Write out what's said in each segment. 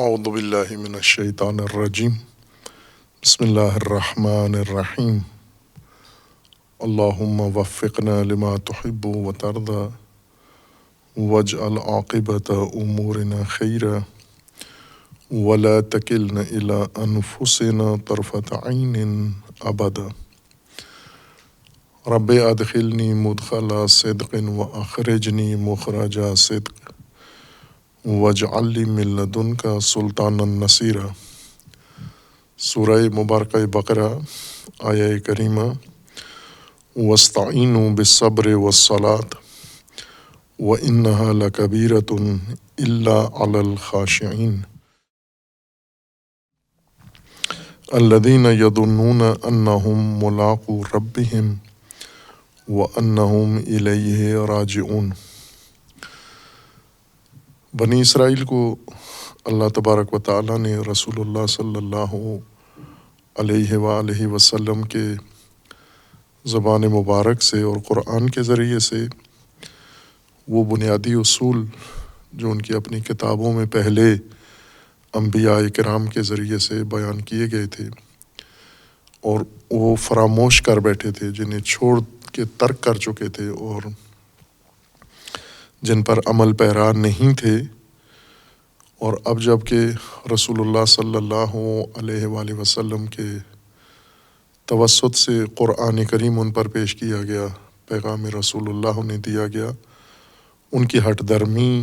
اعوذ باللہ من الشیطان الرجیم بسم اللہ الرحمن الرحیم اللہم وفقنا لما تحب وترضى واجعل عاقبۃ امورنا خیرا ولا تکلنا الی انفسنا طرفۃ عین ابدا رب ادخلنی مدخل صدق واخرجنی مخرج صدق واجعل لی من لدنک سلطانا نصیرا۔ سورہ مبارکہ بقرہ آیہ کریمہ واستعینوا بالصبر والصلاۃ وانہا لکبیرۃ الا علی الخاشعین الذین یظنون انہم ملاقو ربہم وانہم الیہ راجعون۔ بنی اسرائیل کو اللہ تبارک و تعالیٰ نے رسول اللہ صلی اللہ علیہ وآلہ وسلم کے زبان مبارک سے اور قرآن کے ذریعے سے وہ بنیادی اصول جو ان کی اپنی کتابوں میں پہلے انبیاء کرام کے ذریعے سے بیان کیے گئے تھے اور وہ فراموش کر بیٹھے تھے، جنہیں چھوڑ کے ترک کر چکے تھے اور جن پر عمل پیرا نہیں تھے، اور اب جب کہ رسول اللہ صلی اللہ علیہ وآلہ وسلم کے توسط سے قرآن کریم ان پر پیش کیا گیا، پیغام رسول اللہ انہیں دیا گیا، ان کی ہٹ درمی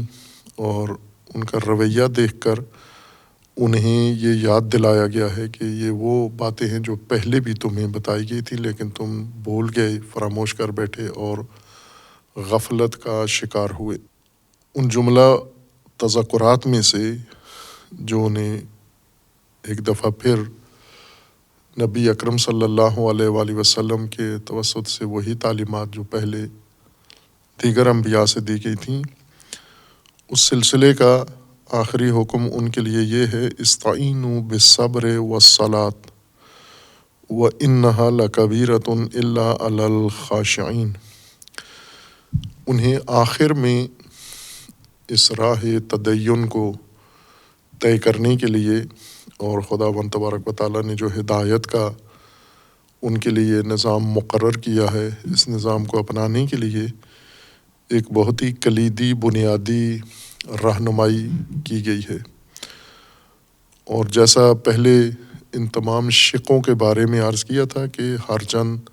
اور ان کا رویہ دیکھ کر انہیں یہ یاد دلایا گیا ہے کہ یہ وہ باتیں ہیں جو پہلے بھی تمہیں بتائی گئی تھی لیکن تم بھول گئے، فراموش کر بیٹھے اور غفلت کا شکار ہوئے۔ ان جملہ تذکرات میں سے جو انہیں ایک دفعہ پھر نبی اکرم صلی اللہ علیہ وآلہ وسلم کے توسط سے وہی تعلیمات جو پہلے دیگر انبیاء سے دی گئی تھیں، اس سلسلے کا آخری حکم ان کے لیے یہ ہے استعینوا بالصبر والصلاۃ وانہا لکبیرۃ الا علی الخاشعین۔ انہیں آخر میں اس راہ تدین کو طے کرنے کے لیے اور خداوند تبارک و تعالیٰ نے جو ہدایت کا ان کے لیے نظام مقرر کیا ہے، اس نظام کو اپنانے کے لیے ایک بہت ہی کلیدی بنیادی رہنمائی کی گئی ہے۔ اور جیسا پہلے ان تمام شقوں کے بارے میں عرض کیا تھا کہ ہر چند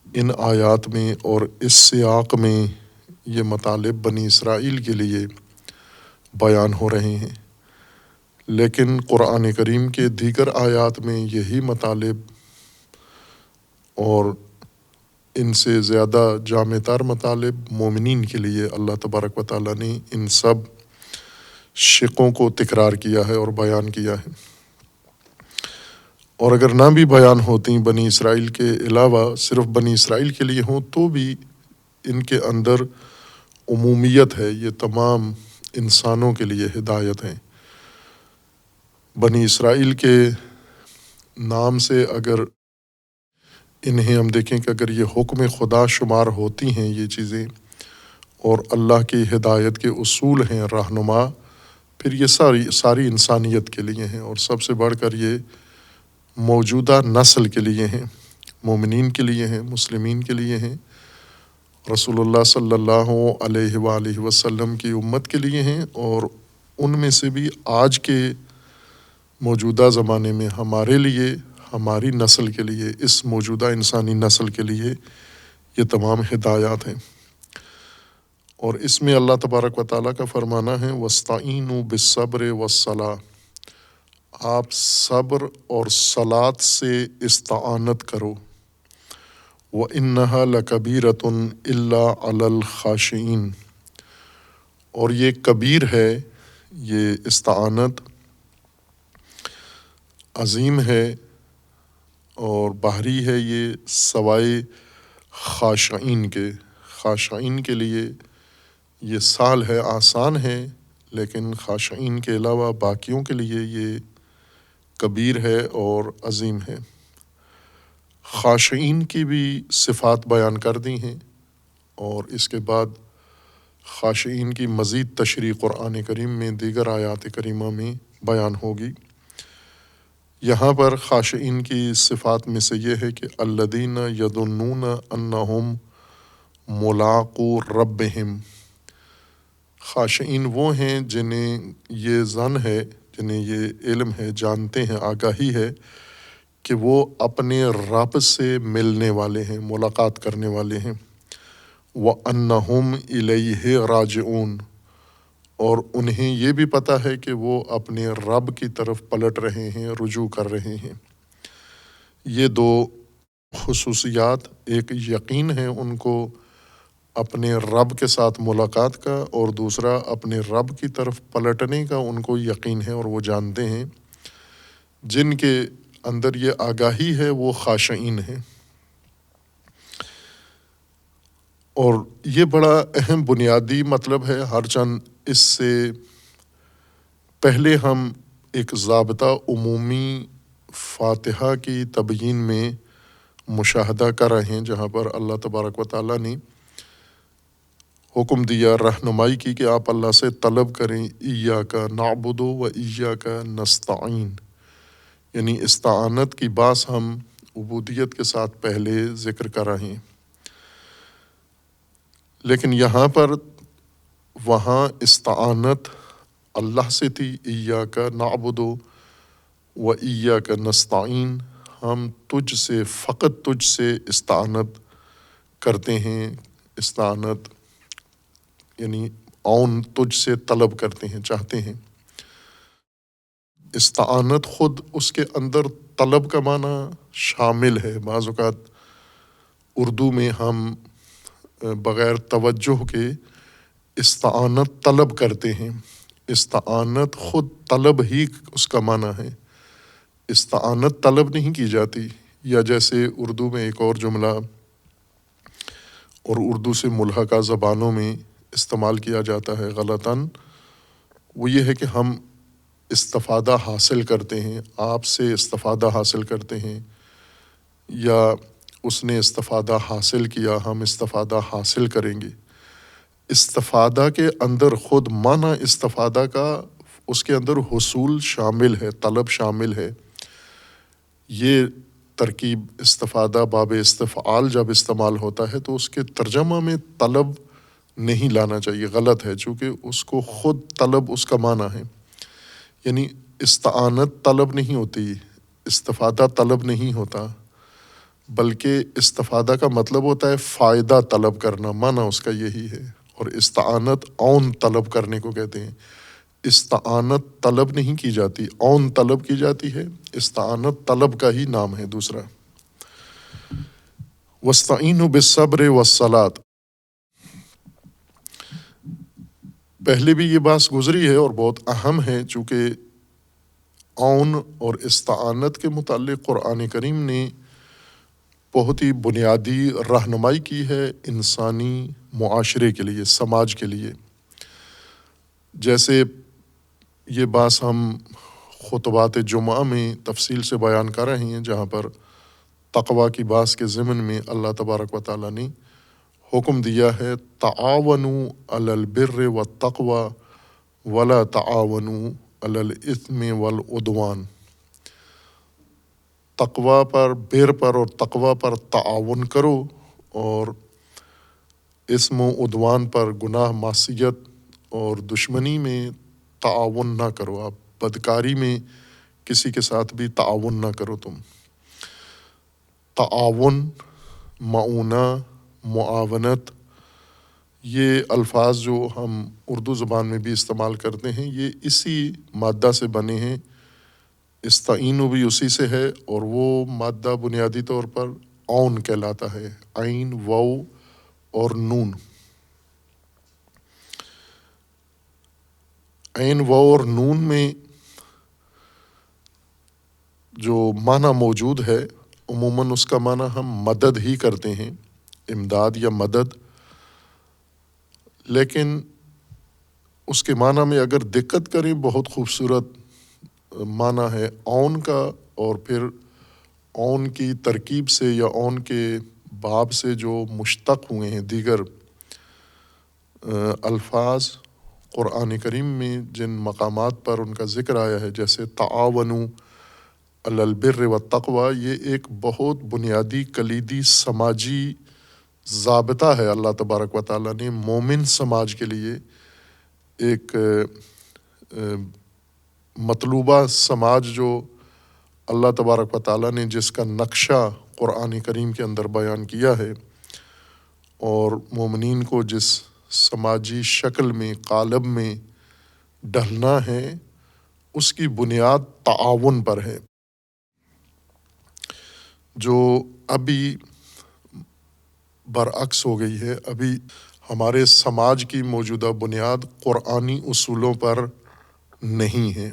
ان آیات میں اور اس سیاق میں یہ مطالب بنی اسرائیل کے لیے بیان ہو رہے ہیں، لیکن قرآن کریم کے دیگر آیات میں یہی مطالب اور ان سے زیادہ جامع تر مطالب مومنین کے لیے اللہ تبارک و تعالیٰ نے ان سب شقوں کو تکرار کیا ہے اور بیان کیا ہے۔ اور اگر نہ بھی بیان ہوتی بنی اسرائیل کے علاوہ صرف بنی اسرائیل کے لیے ہوں تو بھی ان کے اندر عمومیت ہے، یہ تمام انسانوں کے لیے ہدایت ہیں۔ بنی اسرائیل کے نام سے اگر انہیں ہم دیکھیں کہ اگر یہ حکم خدا شمار ہوتی ہیں یہ چیزیں اور اللہ کی ہدایت کے اصول ہیں رہنما، پھر یہ ساری انسانیت کے لیے ہیں اور سب سے بڑھ کر یہ موجودہ نسل کے لیے ہیں، مومنین کے لیے ہیں، مسلمین کے لیے ہیں، رسول اللہ صلی اللہ علیہ وآلہ وسلم کی امت کے لیے ہیں، اور ان میں سے بھی آج کے موجودہ زمانے میں ہمارے لیے، ہماری نسل کے لیے، اس موجودہ انسانی نسل کے لیے یہ تمام ہدایات ہیں۔ اور اس میں اللہ تبارک و تعالیٰ کا فرمانا ہے وَاسْتَعِینُوا بِالصَّبْرِ وَالصَّلَاةِ، آپ صبر اور صلاۃ سے استعانت کرو، وَإِنَّهَا لَكَبِيرَةٌ إِلَّا عَلَى الْخَاشِعِينَ، اور یہ کبیر ہے، یہ استعانت عظیم ہے اور بھاری ہے، یہ سوائے خاشعین کے، خاشعین کے لیے یہ سہل ہے، آسان ہے، لیکن خاشعین کے علاوہ باقیوں کے لیے یہ کبیر ہے اور عظیم ہے۔ خاشعین کی بھی صفات بیان کر دی ہیں اور اس کے بعد خاشعین کی مزید تشریح قرآن کریم میں دیگر آیات کریمہ میں بیان ہوگی۔ یہاں پر خاشعین کی صفات میں سے یہ ہے کہ الذین یظنون انہم ملاقو ربہم، خاشعین وہ ہیں جنہیں یہ ظن ہے، جنہیں یہ علم ہے، جانتے ہیں، آگاہی ہے کہ وہ اپنے رب سے ملنے والے ہیں، ملاقات کرنے والے ہیں۔ وَأَنَّهُمْ إِلَيْهِ راجعون، اور انہیں یہ بھی پتہ ہے کہ وہ اپنے رب کی طرف پلٹ رہے ہیں، رجوع کر رہے ہیں۔ یہ دو خصوصیات، ایک یقین ہے ان کو اپنے رب کے ساتھ ملاقات کا، اور دوسرا اپنے رب کی طرف پلٹنے کا ان کو یقین ہے اور وہ جانتے ہیں۔ جن کے اندر یہ آگاہی ہے وہ خاشعین ہیں۔ اور یہ بڑا اہم بنیادی مطلب ہے، ہر چند اس سے پہلے ہم ایک ضابطہ عمومی فاتحہ کی تبیین میں مشاہدہ کر رہے ہیں، جہاں پر اللہ تبارک و تعالیٰ نے حکم دیا، رہنمائی کی کہ آپ اللہ سے طلب کریں، ایاک نعبد و ایاک نستعین، یعنی استعانت کی باس ہم عبودیت کے ساتھ پہلے ذکر کر رہے ہیں۔ لیکن یہاں پر وہاں استعانت اللہ سے تھی، ایاک نعبد و ایاک نستعین، ہم تجھ سے، فقط تجھ سے استعانت کرتے ہیں، استعانت یعنی عون تجھ سے طلب کرتے ہیں، چاہتے ہیں۔ استعانت خود اس کے اندر طلب کا معنی شامل ہے۔ بعض اوقات اردو میں ہم بغیر توجہ کے استعانت طلب کرتے ہیں، استعانت خود طلب ہی اس کا معنی ہے، استعانت طلب نہیں کی جاتی۔ یا جیسے اردو میں ایک اور جملہ اور اردو سے ملحقہ زبانوں میں استعمال کیا جاتا ہے غلطاً، وہ یہ ہے کہ ہم استفادہ حاصل کرتے ہیں، آپ سے استفادہ حاصل کرتے ہیں، یا اس نے استفادہ حاصل کیا، ہم استفادہ حاصل کریں گے۔ استفادہ کے اندر خود معنی استفادہ کا، اس کے اندر حصول شامل ہے، طلب شامل ہے۔ یہ ترکیب استفادہ باب استفعال جب استعمال ہوتا ہے تو اس کے ترجمہ میں طلب نہیں لانا چاہیے، غلط ہے، چونکہ اس کو خود طلب اس کا معنی ہے۔ یعنی استعانت طلب نہیں ہوتی، استفادہ طلب نہیں ہوتا، بلکہ استفادہ کا مطلب ہوتا ہے فائدہ طلب کرنا، معنی اس کا یہی ہے۔ اور استعانت عون طلب کرنے کو کہتے ہیں۔ استعانت طلب نہیں کی جاتی، عون طلب کی جاتی ہے، استعانت طلب کا ہی نام ہے دوسرا۔ وَاسْتَعِینُوا بِالصَّبْرِ وَالصَّلَاةِ، پہلے بھی یہ بات گزری ہے اور بہت اہم ہے، چونکہ عون اور استعانت کے متعلق قرآن کریم نے بہت ہی بنیادی رہنمائی کی ہے انسانی معاشرے کے لیے، سماج کے لیے۔ جیسے یہ بات ہم خطبات جمعہ میں تفصیل سے بیان کر رہے ہیں، جہاں پر تقوی کی بات کے ضمن میں اللہ تبارک و تعالیٰ نے حکم دیا ہے، تعاونوا علی البر والتقوی ولا تعاونوا علی الاثم والعدوان، تقوی پر، بر پر اور تقوی پر تعاون کرو، اور اسم و عدوان پر، گناہ، معصیت اور دشمنی میں تعاون نہ کرو، آپ بدکاری میں کسی کے ساتھ بھی تعاون نہ کرو تم۔ تعاون، معونہ، معاونت، یہ الفاظ جو ہم اردو زبان میں بھی استعمال کرتے ہیں، یہ اسی مادہ سے بنے ہیں۔ استعینوا بھی اسی سے ہے، اور وہ مادہ بنیادی طور پر عون کہلاتا ہے، عین، واو اور نون۔ عین، واو اور نون میں جو معنی موجود ہے، عموماً اس کا معنی ہم مدد ہی کرتے ہیں، امداد یا مدد، لیکن اس کے معنی میں اگر دقت کریں، بہت خوبصورت معنی ہے عون کا، اور پھر عون کی ترکیب سے یا عون کے باب سے جو مشتق ہوئے ہیں دیگر الفاظ قرآن کریم میں جن مقامات پر ان کا ذکر آیا ہے، جیسے تعاونوا علی البر والتقوی، یہ ایک بہت بنیادی کلیدی سماجی ضابطہ ہے اللہ تبارک و تعالیٰ نے مومن سماج کے لیے ایک مطلوبہ سماج جو اللہ تبارک و تعالیٰ نے جس کا نقشہ قرآن کریم کے اندر بیان کیا ہے، اور مومنین کو جس سماجی شکل میں قالب میں ڈھلنا ہے، اس کی بنیاد تعاون پر ہے، جو ابھی برعکس ہو گئی ہے۔ ابھی ہمارے سماج کی موجودہ بنیاد قرآنی اصولوں پر نہیں ہے۔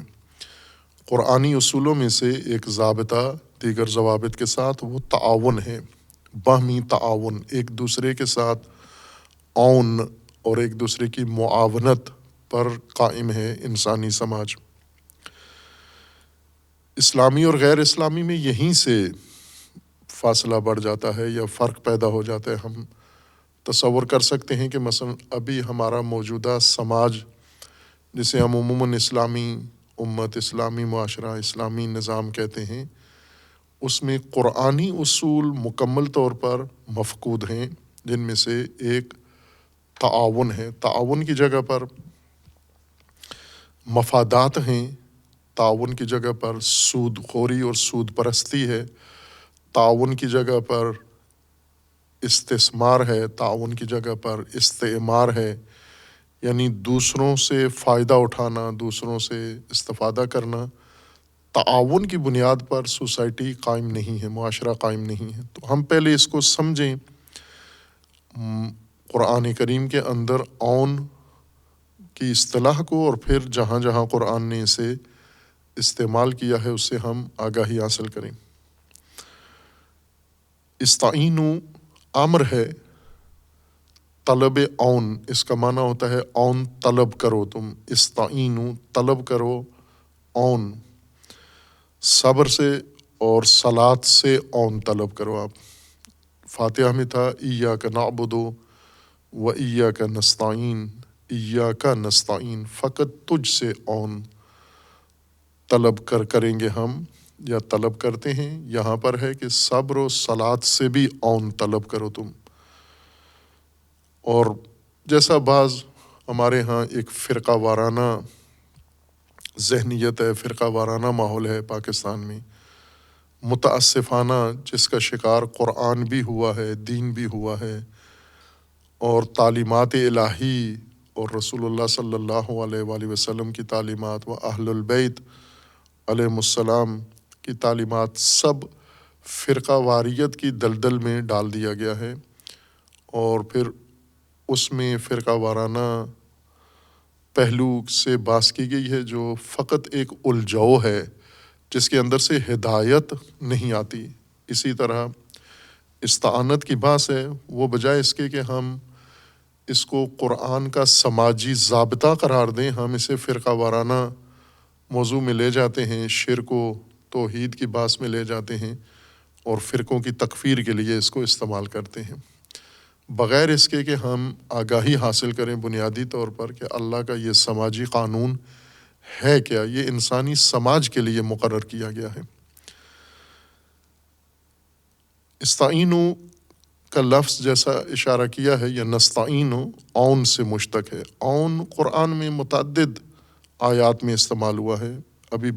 قرآنی اصولوں میں سے ایک ضابطہ دیگر ضوابط کے ساتھ وہ تعاون ہے، باہمی تعاون، ایک دوسرے کے ساتھ عون اور ایک دوسرے کی معاونت پر قائم ہے انسانی سماج۔ اسلامی اور غیر اسلامی میں یہیں سے فاصلہ بڑھ جاتا ہے یا فرق پیدا ہو جاتا ہے۔ ہم تصور کر سکتے ہیں کہ مثلا ابھی ہمارا موجودہ سماج، جسے ہم عموماً اسلامی امت، اسلامی معاشرہ، اسلامی نظام کہتے ہیں، اس میں قرآنی اصول مکمل طور پر مفقود ہیں، جن میں سے ایک تعاون ہے۔ تعاون کی جگہ پر مفادات ہیں، تعاون کی جگہ پر سود خوری اور سود پرستی ہے، تعاون کی جگہ پر استثمار ہے، تعاون کی جگہ پر استعمار ہے، یعنی دوسروں سے فائدہ اٹھانا، دوسروں سے استفادہ کرنا۔ تعاون کی بنیاد پر سوسائٹی قائم نہیں ہے، معاشرہ قائم نہیں ہے۔ تو ہم پہلے اس کو سمجھیں، قرآن کریم کے اندر عون کی اصطلاح کو، اور پھر جہاں جہاں قرآن نے اسے استعمال کیا ہے اس سے ہم آگاہی حاصل کریں۔ استعینوا امر ہے، طلب عون، اس کا معنی ہوتا ہے عون طلب کرو، تم استعینوا طلب کرو عون، صبر سے اور صلاۃ سے عون طلب کرو۔ آپ فاتحہ میں تھا ایاک نعبد و ایاک نستعین، ایاک نستعین، فقط تجھ سے عون طلب کریں گے ہم، یا طلب کرتے ہیں۔ یہاں پر ہے کہ صبر و صلاۃ سے بھی عون طلب کرو تم۔ اور جیسا بعض ہمارے ہاں ایک فرقہ وارانہ ذہنیت ہے، فرقہ وارانہ ماحول ہے پاکستان میں، متاسفانہ، جس کا شکار قرآن بھی ہوا ہے، دین بھی ہوا ہے، اور تعلیمات الہی اور رسول اللہ صلی اللہ علیہ وآلہ وسلم کی تعلیمات و اہل البیت علیہم السلام کی تعلیمات سب فرقہ واریت کی دلدل میں ڈال دیا گیا ہے، اور پھر اس میں فرقہ وارانہ پہلو سے باز کی گئی ہے، جو فقط ایک الجھاؤ ہے جس کے اندر سے ہدایت نہیں آتی۔ اسی طرح استعانت کی بحث ہے، وہ بجائے اس کے کہ ہم اس کو قرآن کا سماجی ضابطہ قرار دیں، ہم اسے فرقہ وارانہ موضوع میں لے جاتے ہیں، شرک و توحید کی بحث میں لے جاتے ہیں، اور فرقوں کی تکفیر کے لیے اس کو استعمال کرتے ہیں، بغیر اس کے کہ ہم آگاہی حاصل کریں بنیادی طور پر کہ اللہ کا یہ سماجی قانون ہے کیا، یہ انسانی سماج کے لیے مقرر کیا گیا ہے۔ استعینوا کا لفظ جیسا اشارہ کیا ہے، یا نستعینوا عون سے مشتق ہے۔ عون قرآن میں متعدد آیات میں استعمال ہوا ہے، ابھی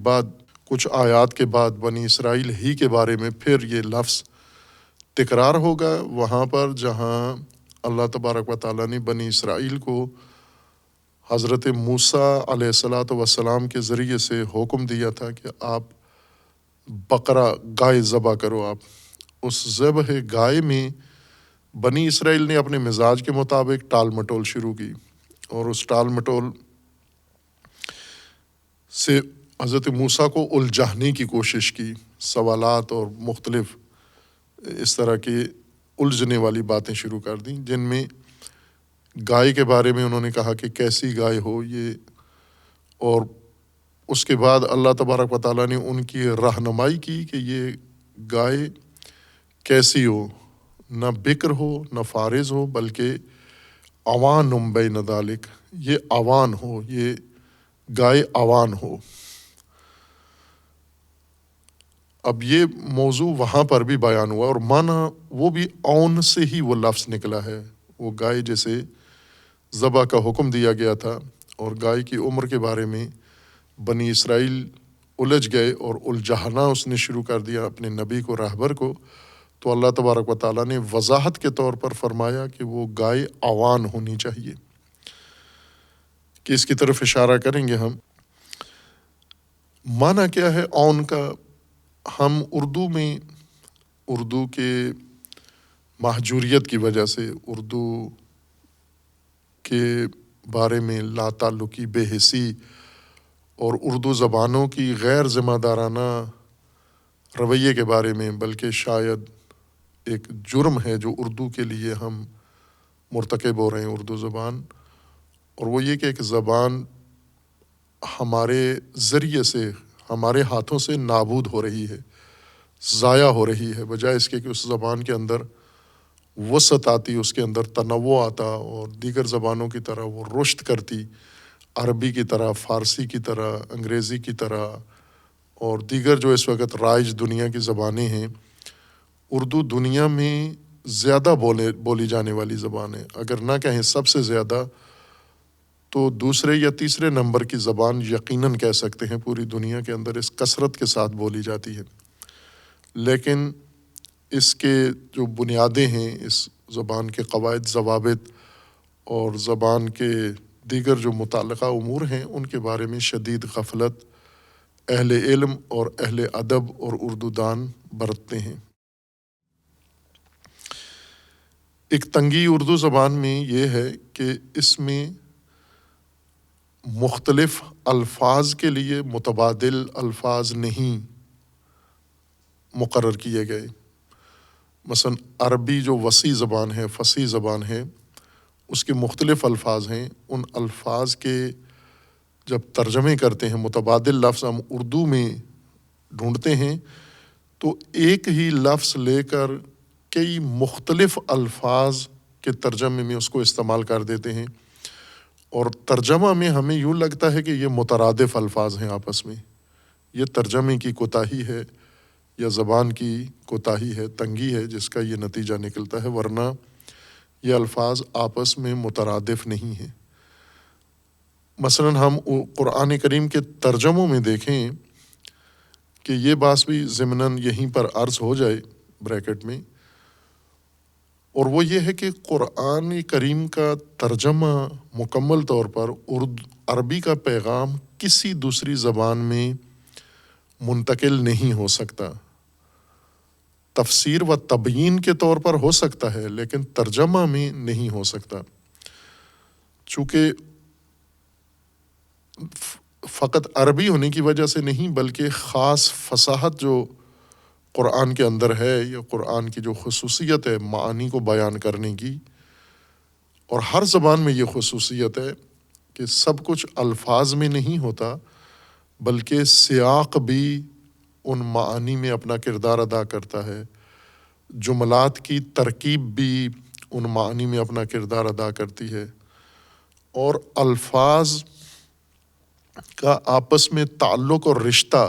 کچھ آیات کے بعد بنی اسرائیل ہی کے بارے میں پھر یہ لفظ تکرار ہوگا، وہاں پر جہاں اللہ تبارک و تعالیٰ نے بنی اسرائیل کو حضرت موسیٰ علیہ الصلاۃ والسلام کے ذریعے سے حکم دیا تھا کہ آپ بقرہ گائے ذبح کرو۔ آپ اس ذبح گائے میں بنی اسرائیل نے اپنے مزاج کے مطابق ٹال مٹول شروع کی، اور اس ٹال مٹول سے حضرت موسیٰ کو الجھانے کی کوشش کی، سوالات اور مختلف اس طرح کی الجھنے والی باتیں شروع کر دیں، جن میں گائے کے بارے میں انہوں نے کہا کہ کیسی گائے ہو یہ، اور اس کے بعد اللہ تبارک و تعالیٰ نے ان کی رہنمائی کی کہ یہ گائے کیسی ہو، نہ بکر ہو نہ فارض ہو، بلکہ اوان بین ذالک، یہ اوان ہو، یہ گائے اوان ہو۔ اب یہ موضوع وہاں پر بھی بیان ہوا، اور معنی وہ بھی اون سے ہی وہ لفظ نکلا ہے۔ وہ گائے جیسے ذبح کا حکم دیا گیا تھا، اور گائے کی عمر کے بارے میں بنی اسرائیل الجھ گئے اور الجھنا اس نے شروع کر دیا اپنے نبی کو، راہبر کو، تو اللہ تبارک و تعالیٰ نے وضاحت کے طور پر فرمایا کہ وہ گائے اوان ہونی چاہیے، کہ اس کی طرف اشارہ کریں گے ہم۔ معنی کیا ہے اون کا؟ ہم اردو میں، اردو کے مہجوریت کی وجہ سے، اردو کے بارے میں لا تعلقی، بے حسی اور اردو زبانوں کی غیر ذمہ دارانہ رویے کے بارے میں، بلکہ شاید ایک جرم ہے جو اردو کے لیے ہم مرتکب ہو رہے ہیں، اردو زبان، اور وہ یہ کہ ایک زبان ہمارے ذریعے سے، ہمارے ہاتھوں سے نابود ہو رہی ہے، ضائع ہو رہی ہے، بجائے اس کے کہ اس زبان کے اندر وسعت آتی، اس کے اندر تنوع آتا، اور دیگر زبانوں کی طرح وہ رشد کرتی، عربی کی طرح، فارسی کی طرح، انگریزی کی طرح، اور دیگر جو اس وقت رائج دنیا کی زبانیں ہیں۔ اردو دنیا میں زیادہ بولی جانے والی زبان ہے، اگر نہ کہیں سب سے زیادہ، تو دوسرے یا تیسرے نمبر کی زبان یقیناً کہہ سکتے ہیں پوری دنیا کے اندر، اس کثرت کے ساتھ بولی جاتی ہے۔ لیکن اس کے جو بنیادیں ہیں، اس زبان کے قواعد، ضوابط اور زبان کے دیگر جو متعلقہ امور ہیں، ان کے بارے میں شدید غفلت اہل علم اور اہل ادب اور اردو دان برتتے ہیں۔ ایک تنگی اردو زبان میں یہ ہے کہ اس میں مختلف الفاظ کے لیے متبادل الفاظ نہیں مقرر کیے گئے۔ مثلا عربی جو وسیع زبان ہے، فصیح زبان ہے، اس کے مختلف الفاظ ہیں، ان الفاظ کے جب ترجمے کرتے ہیں، متبادل لفظ ہم اردو میں ڈھونڈتے ہیں، تو ایک ہی لفظ لے کر کئی مختلف الفاظ کے ترجمے میں اس کو استعمال کر دیتے ہیں، اور ترجمہ میں ہمیں یوں لگتا ہے کہ یہ مترادف الفاظ ہیں آپس میں۔ یہ ترجمے کی کوتاہی ہے یا زبان کی کوتاہی ہے، تنگی ہے، جس کا یہ نتیجہ نکلتا ہے، ورنہ یہ الفاظ آپس میں مترادف نہیں ہیں۔ مثلا ہم قرآن کریم کے ترجموں میں دیکھیں کہ یہ بات بھی ضمناً یہیں پر عرض ہو جائے بریکٹ میں، اور وہ یہ ہے کہ قرآن کریم کا ترجمہ مکمل طور پر عربی کا پیغام کسی دوسری زبان میں منتقل نہیں ہو سکتا۔ تفسیر و تبیین کے طور پر ہو سکتا ہے، لیکن ترجمہ میں نہیں ہو سکتا، چونکہ فقط عربی ہونے کی وجہ سے نہیں، بلکہ خاص فصاحت جو قرآن کے اندر ہے، یا قرآن کی جو خصوصیت ہے معانی کو بیان کرنے کی، اور ہر زبان میں یہ خصوصیت ہے کہ سب کچھ الفاظ میں نہیں ہوتا، بلکہ سیاق بھی ان معانی میں اپنا کردار ادا کرتا ہے، جملات کی ترکیب بھی ان معانی میں اپنا کردار ادا کرتی ہے، اور الفاظ کا آپس میں تعلق اور رشتہ،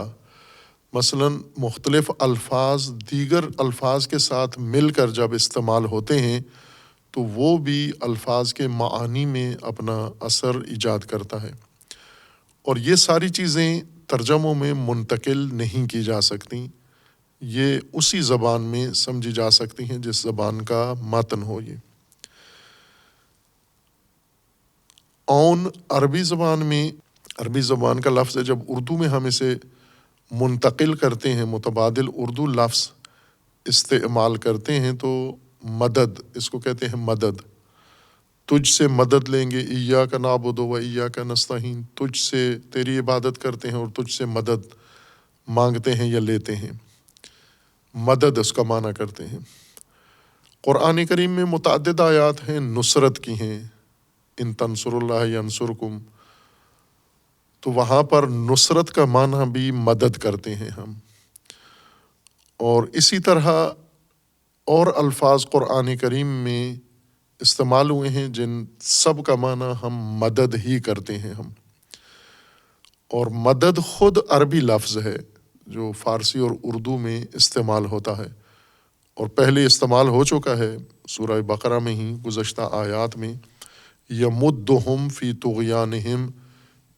مثلا مختلف الفاظ دیگر الفاظ کے ساتھ مل کر جب استعمال ہوتے ہیں تو وہ بھی الفاظ کے معانی میں اپنا اثر ایجاد کرتا ہے، اور یہ ساری چیزیں ترجموں میں منتقل نہیں کی جا سکتی، یہ اسی زبان میں سمجھی جا سکتی ہیں جس زبان کا متن ہو۔ یہ اون عربی زبان میں، عربی زبان کا لفظ ہے، جب اردو میں ہم اسے منتقل کرتے ہیں، متبادل اردو لفظ استعمال کرتے ہیں، تو مدد، اس کو کہتے ہیں مدد۔ تجھ سے مدد لیں گے، ایاک نعبد و ایاک نستعین، تجھ سے تیری عبادت کرتے ہیں اور تجھ سے مدد مانگتے ہیں یا لیتے ہیں، مدد اس کا معنی کرتے ہیں۔ قرآن کریم میں متعدد آیات ہیں نصرت کی ہیں، ان تنصر اللہ ینصرکم، تو وہاں پر نصرت کا معنی بھی مدد کرتے ہیں ہم، اور اسی طرح اور الفاظ قرآن کریم میں استعمال ہوئے ہیں جن سب کا معنی ہم مدد ہی کرتے ہیں ہم. اور مدد خود عربی لفظ ہے جو فارسی اور اردو میں استعمال ہوتا ہے، اور پہلے استعمال ہو چکا ہے سورہ بقرہ میں ہی گزشتہ آیات میں. یمدہم فی طغیانہم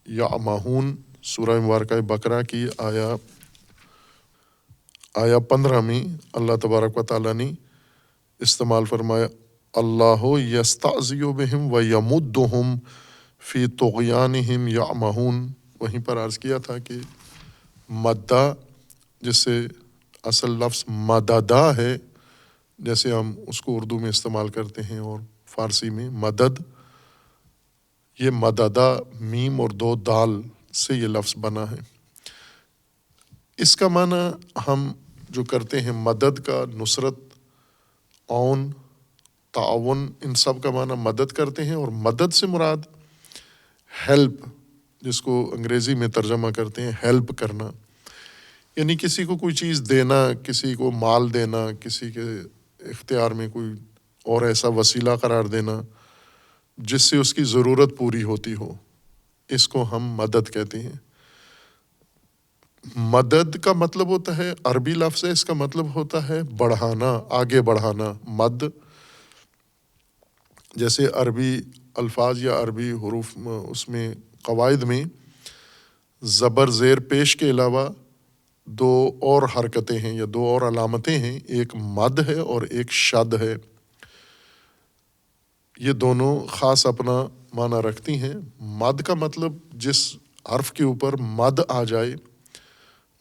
یعمہون، سورہ مبارکہ بقرہ کی آیا 15 میں اللہ تبارک و تعالیٰ نے استعمال فرمایا اللہ یستعذی بہم و یمدہم فی طغیانہم یعمہون. وہیں پر عرض کیا تھا کہ مدہ، جس سے اصل لفظ مددہ ہے، جیسے ہم اس کو اردو میں استعمال کرتے ہیں اور فارسی میں مدد، یہ مددہ میم اور 2 دال سے یہ لفظ بنا ہے. اس کا معنی ہم جو کرتے ہیں مدد کا، نصرت، عون، تعاون، ان سب کا معنی مدد کرتے ہیں. اور مدد سے مراد ہیلپ، جس کو انگریزی میں ترجمہ کرتے ہیں ہیلپ کرنا، یعنی کسی کو کوئی چیز دینا، کسی کو مال دینا، کسی کے اختیار میں کوئی اور ایسا وسیلہ قرار دینا جس سے اس کی ضرورت پوری ہوتی ہو، اس کو ہم مدد کہتے ہیں. مدد کا مطلب ہوتا ہے، عربی لفظ ہے، اس کا مطلب ہوتا ہے بڑھانا، آگے بڑھانا. مد جیسے عربی الفاظ یا عربی حروف اس میں قواعد میں زبر زیر پیش کے علاوہ 2 اور حرکتیں ہیں یا 2 اور علامتیں ہیں، ایک مد ہے اور ایک شد ہے. یہ دونوں خاص اپنا معنی رکھتی ہیں. مد کا مطلب جس حرف کے اوپر مد آ جائے،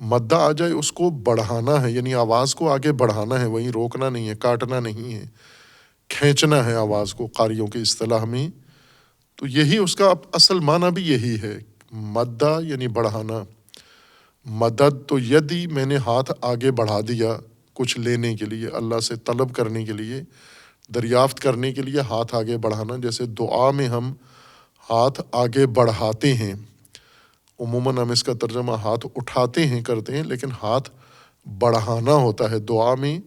مدہ آ جائے، اس کو بڑھانا ہے، یعنی آواز کو آگے بڑھانا ہے، وہیں روکنا نہیں ہے، کاٹنا نہیں ہے، کھینچنا ہے آواز کو قاریوں کی اصطلاح میں. تو یہی اس کا اصل معنی بھی یہی ہے، مدہ یعنی بڑھانا. مدد تو یدی، میں نے ہاتھ آگے بڑھا دیا کچھ لینے کے لیے، اللہ سے طلب کرنے کے لیے، دریافت کرنے کے لیے ہاتھ آگے بڑھانا. جیسے دعا میں ہم ہاتھ آگے بڑھاتے ہیں، عموماً ہم اس کا ترجمہ ہاتھ اٹھاتے ہیں کرتے ہیں، لیکن ہاتھ بڑھانا ہوتا ہے دعا میں.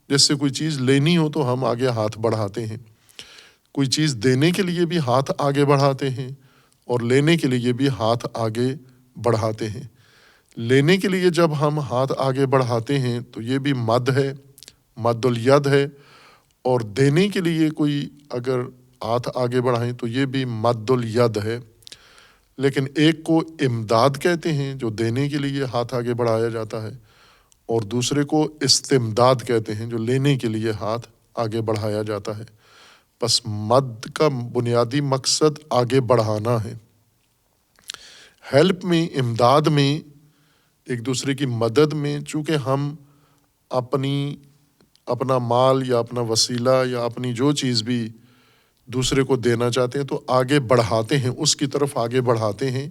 جس سے کوئی چیز لینی ہو تو ہم آگے ہاتھ بڑھاتے ہیں، کوئی چیز دینے کے لیے بھی ہاتھ آگے بڑھاتے ہیں، اور لینے کے لیے بھی ہاتھ آگے بڑھاتے ہیں. لینے کے لیے جب ہم ہاتھ آگے بڑھاتے ہیں تو یہ بھی مد ہے، مد الید ہے. اور دینے کے لیے کوئی اگر ہاتھ آگے بڑھائیں تو یہ بھی مد الید ہے. لیکن ایک کو امداد کہتے ہیں جو دینے کے لیے ہاتھ آگے بڑھایا جاتا ہے، اور دوسرے کو استمداد کہتے ہیں جو لینے کے لیے ہاتھ آگے بڑھایا جاتا ہے. بس مد کا بنیادی مقصد آگے بڑھانا ہے. ہیلپ میں، امداد میں، ایک دوسرے کی مدد میں، چونکہ ہم اپنا مال یا اپنا وسیلہ یا اپنی جو چیز بھی دوسرے کو دینا چاہتے ہیں تو آگے بڑھاتے ہیں، اس کی طرف آگے بڑھاتے ہیں.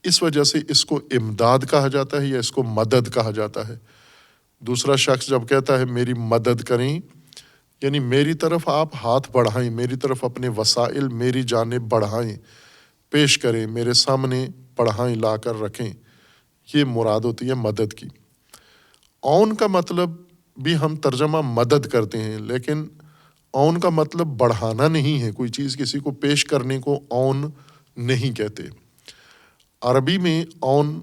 اس وجہ سے اس کو امداد کہا جاتا ہے یا اس کو مدد کہا جاتا ہے. دوسرا شخص جب کہتا ہے میری مدد کریں، یعنی میری طرف آپ ہاتھ بڑھائیں، میری طرف اپنے وسائل میری جانب بڑھائیں، پیش کریں، میرے سامنے بڑھائیں، لا کر رکھیں، یہ مراد ہوتی ہے مدد کی. عون کا مطلب بھی ہم ترجمہ مدد کرتے ہیں، لیکن عون کا مطلب بڑھانا نہیں ہے. کوئی چیز کسی کو پیش کرنے کو عون نہیں کہتے. عربی میں عون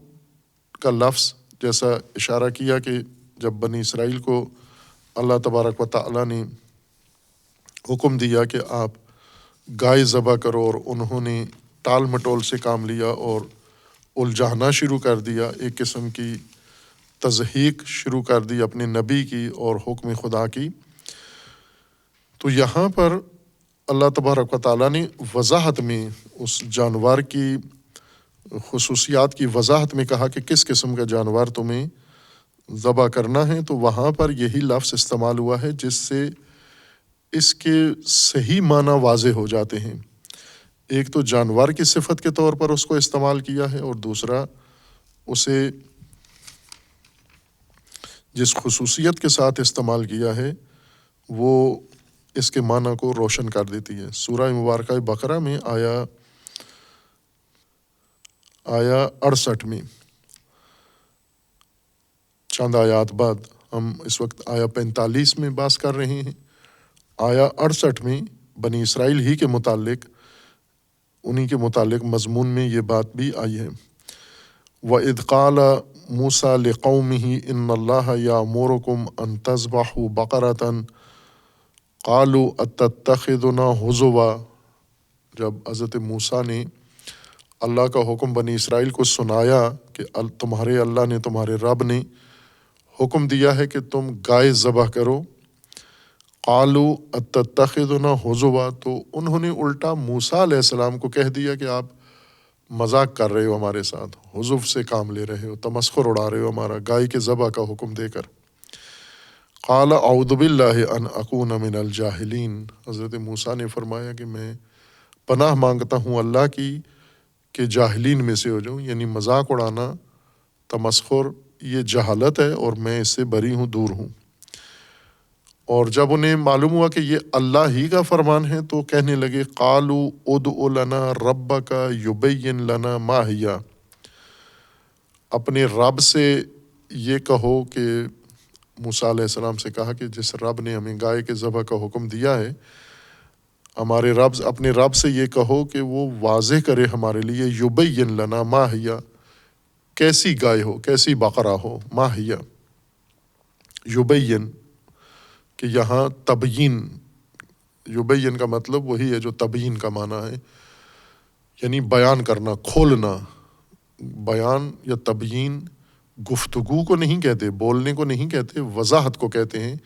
کا لفظ، جیسا اشارہ کیا کہ جب بنی اسرائیل کو اللہ تبارک و تعالیٰ نے حکم دیا کہ آپ گائے ذبح کرو، اور انہوں نے ٹال مٹول سے کام لیا اور الجھانا شروع کر دیا، ایک قسم کی تضحیق شروع کر دی اپنے نبی کی اور حکم خدا کی. تو یہاں پر اللہ تبارک و تعالیٰ نے وضاحت میں اس جانور کی خصوصیات کی وضاحت میں کہا کہ کس قسم کا جانور تمہیں ذبح کرنا ہے، تو وہاں پر یہی لفظ استعمال ہوا ہے جس سے اس کے صحیح معنی واضح ہو جاتے ہیں. ایک تو جانور کی صفت کے طور پر اس کو استعمال کیا ہے، اور دوسرا اسے جس خصوصیت کے ساتھ استعمال کیا ہے وہ اس کے معنی کو روشن کر دیتی ہے. سورہ مبارکہ بقرہ میں آیا 68 میں، چند آیات بعد، ہم اس وقت آیا 45 میں بات کر رہے ہیں. آیا 68 میں بنی اسرائیل ہی کے متعلق، انہی کے متعلق مضمون میں یہ بات بھی آئی ہے۔ وَإِذْ قَالَ مُوسَىٰ لِقَوْمِهِ إِنَّ اللَّهَ يَأْمُرُكُمْ أَن تَذْبَحُوا بَقَرَةً قَالُوا أَتَتَّخِذُنَا هُزُوًا، جب حضرت موسیٰ نے اللہ کا حکم بنی اسرائیل کو سنایا کہ تمہارے اللہ نے، تمہارے رب نے حکم دیا ہے کہ تم گائے ذبح کرو، قالوا اتتخذنا ہزوا، تو انہوں نے الٹا موسیٰ علیہ السلام کو کہہ دیا کہ آپ مذاق کر رہے ہو ہمارے ساتھ، حضو سے کام لے رہے ہو، تمسخر اڑا رہے ہو ہمارا گائے کے ذبح کا حکم دے کر۔ قال اعوذ باللہ ان اکون من الجاہلین، حضرت موسیٰ نے فرمایا کہ میں پناہ مانگتا ہوں اللہ کی کہ جاہلین میں سے ہو جاؤں، یعنی مذاق اڑانا، تمسخر، یہ جہالت ہے اور میں اس سے بری ہوں، دور ہوں۔ اور جب انہیں معلوم ہوا کہ یہ اللہ ہی کا فرمان ہے تو کہنے لگے قالوا ادع لنا ربک یبین لنا ما ہی، اپنے رب سے یہ کہو کہ موسیٰ علیہ السلام سے کہا کہ جس رب نے ہمیں گائے کے ذبح کا حکم دیا ہے، ہمارے رب، اپنے رب سے یہ کہو کہ وہ واضح کرے ہمارے لیے، یبین لنا ما ہی، کیسی گائے ہو، کیسی بقرہ ہو، ما ہی، یبین کہ یہاں تبیین، یبین کا مطلب وہی ہے جو تبیین کا معنی ہے، یعنی بیان کرنا، کھولنا۔ بیان یا تبیین گفتگو کو نہیں کہتے، بولنے کو نہیں کہتے، وضاحت کو کہتے ہیں،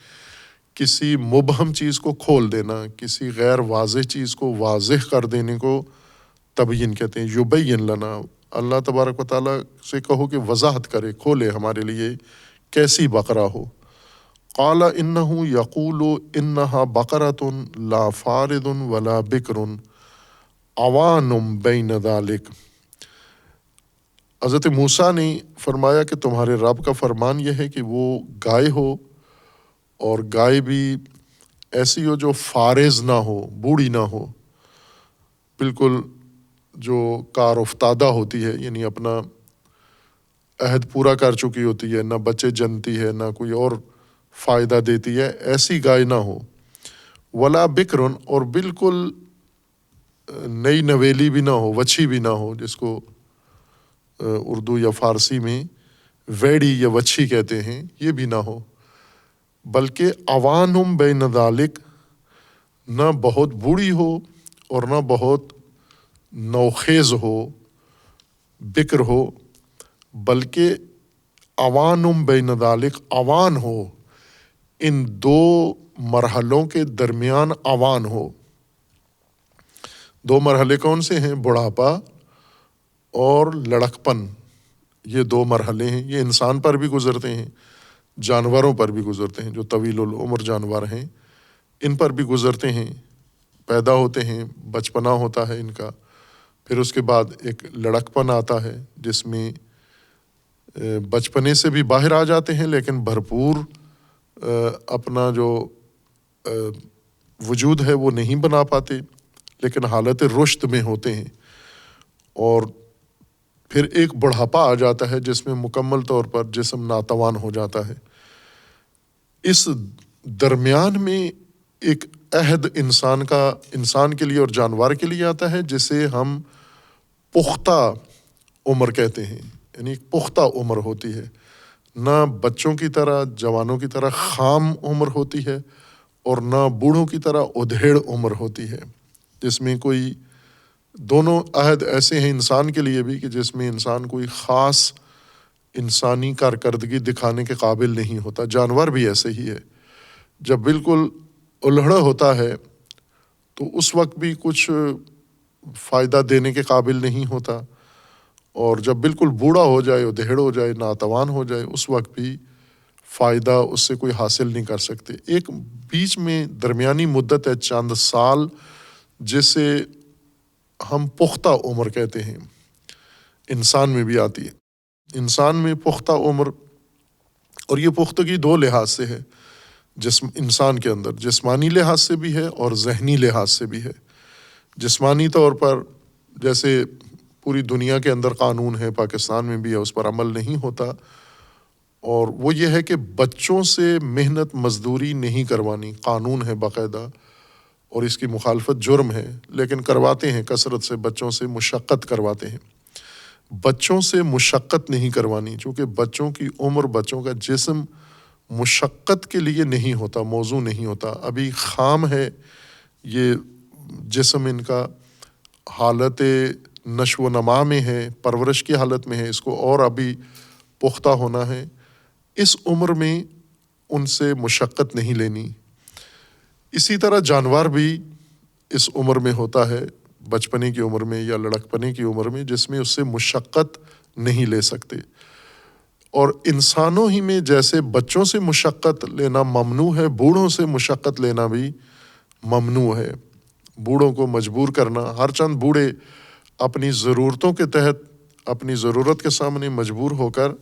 کسی مبہم چیز کو کھول دینا، کسی غیر واضح چیز کو واضح کر دینے کو تبیین کہتے ہیں۔ یبین لنا، اللہ تبارک و تعالیٰ سے کہو کہ وضاحت کرے، کھولے ہمارے لیے کیسی بقرہ ہو۔ قال انہ یقول انہا بقرۃ لا فارض ولا بکر عوان بین ذلک، حضرت موسیٰ نے فرمایا کہ تمہارے رب کا فرمان یہ ہے کہ وہ گائے ہو، اور گائے بھی ایسی ہو جو فارض نہ ہو، بوڑھی نہ ہو، بالکل جو کار افتادہ ہوتی ہے، یعنی اپنا عہد پورا کر چکی ہوتی ہے، نہ بچے جنتی ہے، نہ کوئی اور فائدہ دیتی ہے، ایسی گائے نہ ہو۔ ولا بکرن، اور بالکل نئی نویلی بھی نہ ہو، وچھی بھی نہ ہو، جس کو اردو یا فارسی میں ویڑی یا وچھی کہتے ہیں، یہ بھی نہ ہو، بلکہ عوانم بین ذالک، نہ بہت بوڑھی ہو اور نہ بہت نوخیز ہو، بکر ہو، بلکہ عوانم بین ذالک، عوان ہو، ان دو مرحلوں کے درمیان عوان ہو۔ دو مرحلے کون سے ہیں؟ بڑھاپا اور لڑکپن، یہ دو مرحلے ہیں، یہ انسان پر بھی گزرتے ہیں، جانوروں پر بھی گزرتے ہیں، جو طویل العمر جانور ہیں ان پر بھی گزرتے ہیں، پیدا ہوتے ہیں، بچپنا ہوتا ہے ان کا، پھر اس کے بعد ایک لڑکپن آتا ہے جس میں بچپنے سے بھی باہر آ جاتے ہیں لیکن بھرپور اپنا جو وجود ہے وہ نہیں بنا پاتے، لیکن حالت رشد میں ہوتے ہیں، اور پھر ایک بڑھاپا آ جاتا ہے جس میں مکمل طور پر جسم ناتوان ہو جاتا ہے۔ اس درمیان میں ایک عہد انسان کے لیے اور جانور کے لیے آتا ہے جسے ہم پختہ عمر کہتے ہیں، یعنی ایک پختہ عمر ہوتی ہے، نہ بچوں کی طرح، جوانوں کی طرح خام عمر ہوتی ہے، اور نہ بوڑھوں کی طرح ادھیڑ عمر ہوتی ہے، جس میں کوئی، دونوں عہد ایسے ہیں انسان کے لیے بھی کہ جس میں انسان کوئی خاص انسانی کارکردگی دکھانے کے قابل نہیں ہوتا، جانور بھی ایسے ہی ہے، جب بالکل الہڑا ہوتا ہے تو اس وقت بھی کچھ فائدہ دینے کے قابل نہیں ہوتا، اور جب بالکل بوڑھا ہو جائے، ادھیڑ ہو جائے، ناتوان ہو جائے، اس وقت بھی فائدہ اس سے کوئی حاصل نہیں کر سکتے۔ ایک بیچ میں درمیانی مدت ہے، چند سال، جسے ہم پختہ عمر کہتے ہیں، انسان میں بھی آتی ہے۔ انسان میں پختہ عمر، اور یہ پختگی دو لحاظ سے ہے، انسان کے اندر جسمانی لحاظ سے بھی ہے اور ذہنی لحاظ سے بھی ہے۔ جسمانی طور پر جیسے پوری دنیا کے اندر قانون ہے، پاکستان میں بھی ہے، اس پر عمل نہیں ہوتا، اور وہ یہ ہے کہ بچوں سے محنت مزدوری نہیں کروانی، قانون ہے باقاعدہ، اور اس کی مخالفت جرم ہے، لیکن کرواتے ہیں کثرت سے، بچوں سے مشقت کرواتے ہیں۔ بچوں سے مشقت نہیں کروانی، چونکہ بچوں کی عمر، بچوں کا جسم مشقت کے لیے نہیں ہوتا، موضوع نہیں ہوتا، ابھی خام ہے یہ جسم، ان کا حالت نشو و نما میں ہے، پرورش کی حالت میں ہے، اس کو اور ابھی پختہ ہونا ہے۔ اس عمر میں ان سے مشقت نہیں لینی۔ اسی طرح جانور بھی اس عمر میں ہوتا ہے، بچپنے کی عمر میں یا لڑکپنے کی عمر میں، جس میں اس سے مشقت نہیں لے سکتے۔ اور انسانوں ہی میں جیسے بچوں سے مشقت لینا ممنوع ہے، بوڑھوں سے مشقت لینا بھی ممنوع ہے۔ بوڑھوں کو مجبور کرنا، ہر چند بوڑھے اپنی ضرورتوں کے تحت، اپنی ضرورت کے سامنے مجبور ہو کر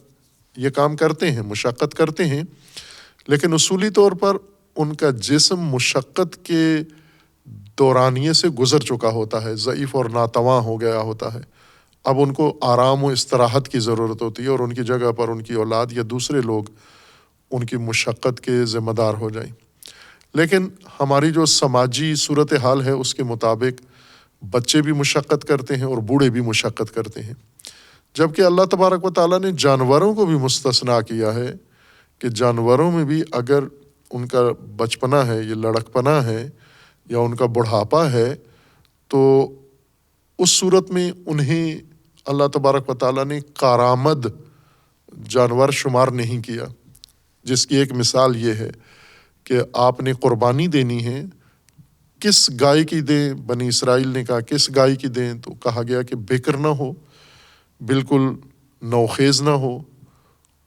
یہ کام کرتے ہیں، مشقت کرتے ہیں، لیکن اصولی طور پر ان کا جسم مشقت کے دورانیے سے گزر چکا ہوتا ہے، ضعیف اور ناتواں ہو گیا ہوتا ہے۔ اب ان کو آرام و استراحت کی ضرورت ہوتی ہے، اور ان کی جگہ پر ان کی اولاد یا دوسرے لوگ ان کی مشقت کے ذمہ دار ہو جائیں۔ لیکن ہماری جو سماجی صورتحال ہے اس کے مطابق بچے بھی مشقت کرتے ہیں اور بوڑھے بھی مشقت کرتے ہیں، جبکہ اللہ تبارک و تعالیٰ نے جانوروں کو بھی مستثنا کیا ہے کہ جانوروں میں بھی اگر ان کا بچپنا ہے، یہ لڑکپنا ہے یا ان کا بڑھاپا ہے، تو اس صورت میں انہیں اللہ تبارک و تعالیٰ نے کارآمد جانور شمار نہیں کیا، جس کی ایک مثال یہ ہے کہ آپ نے قربانی دینی ہے، کس گائے کی دیں؟ بنی اسرائیل نے کہا کس گائے کی دیں؟ تو کہا گیا کہ بکر نہ ہو، بالکل نوخیز نہ ہو،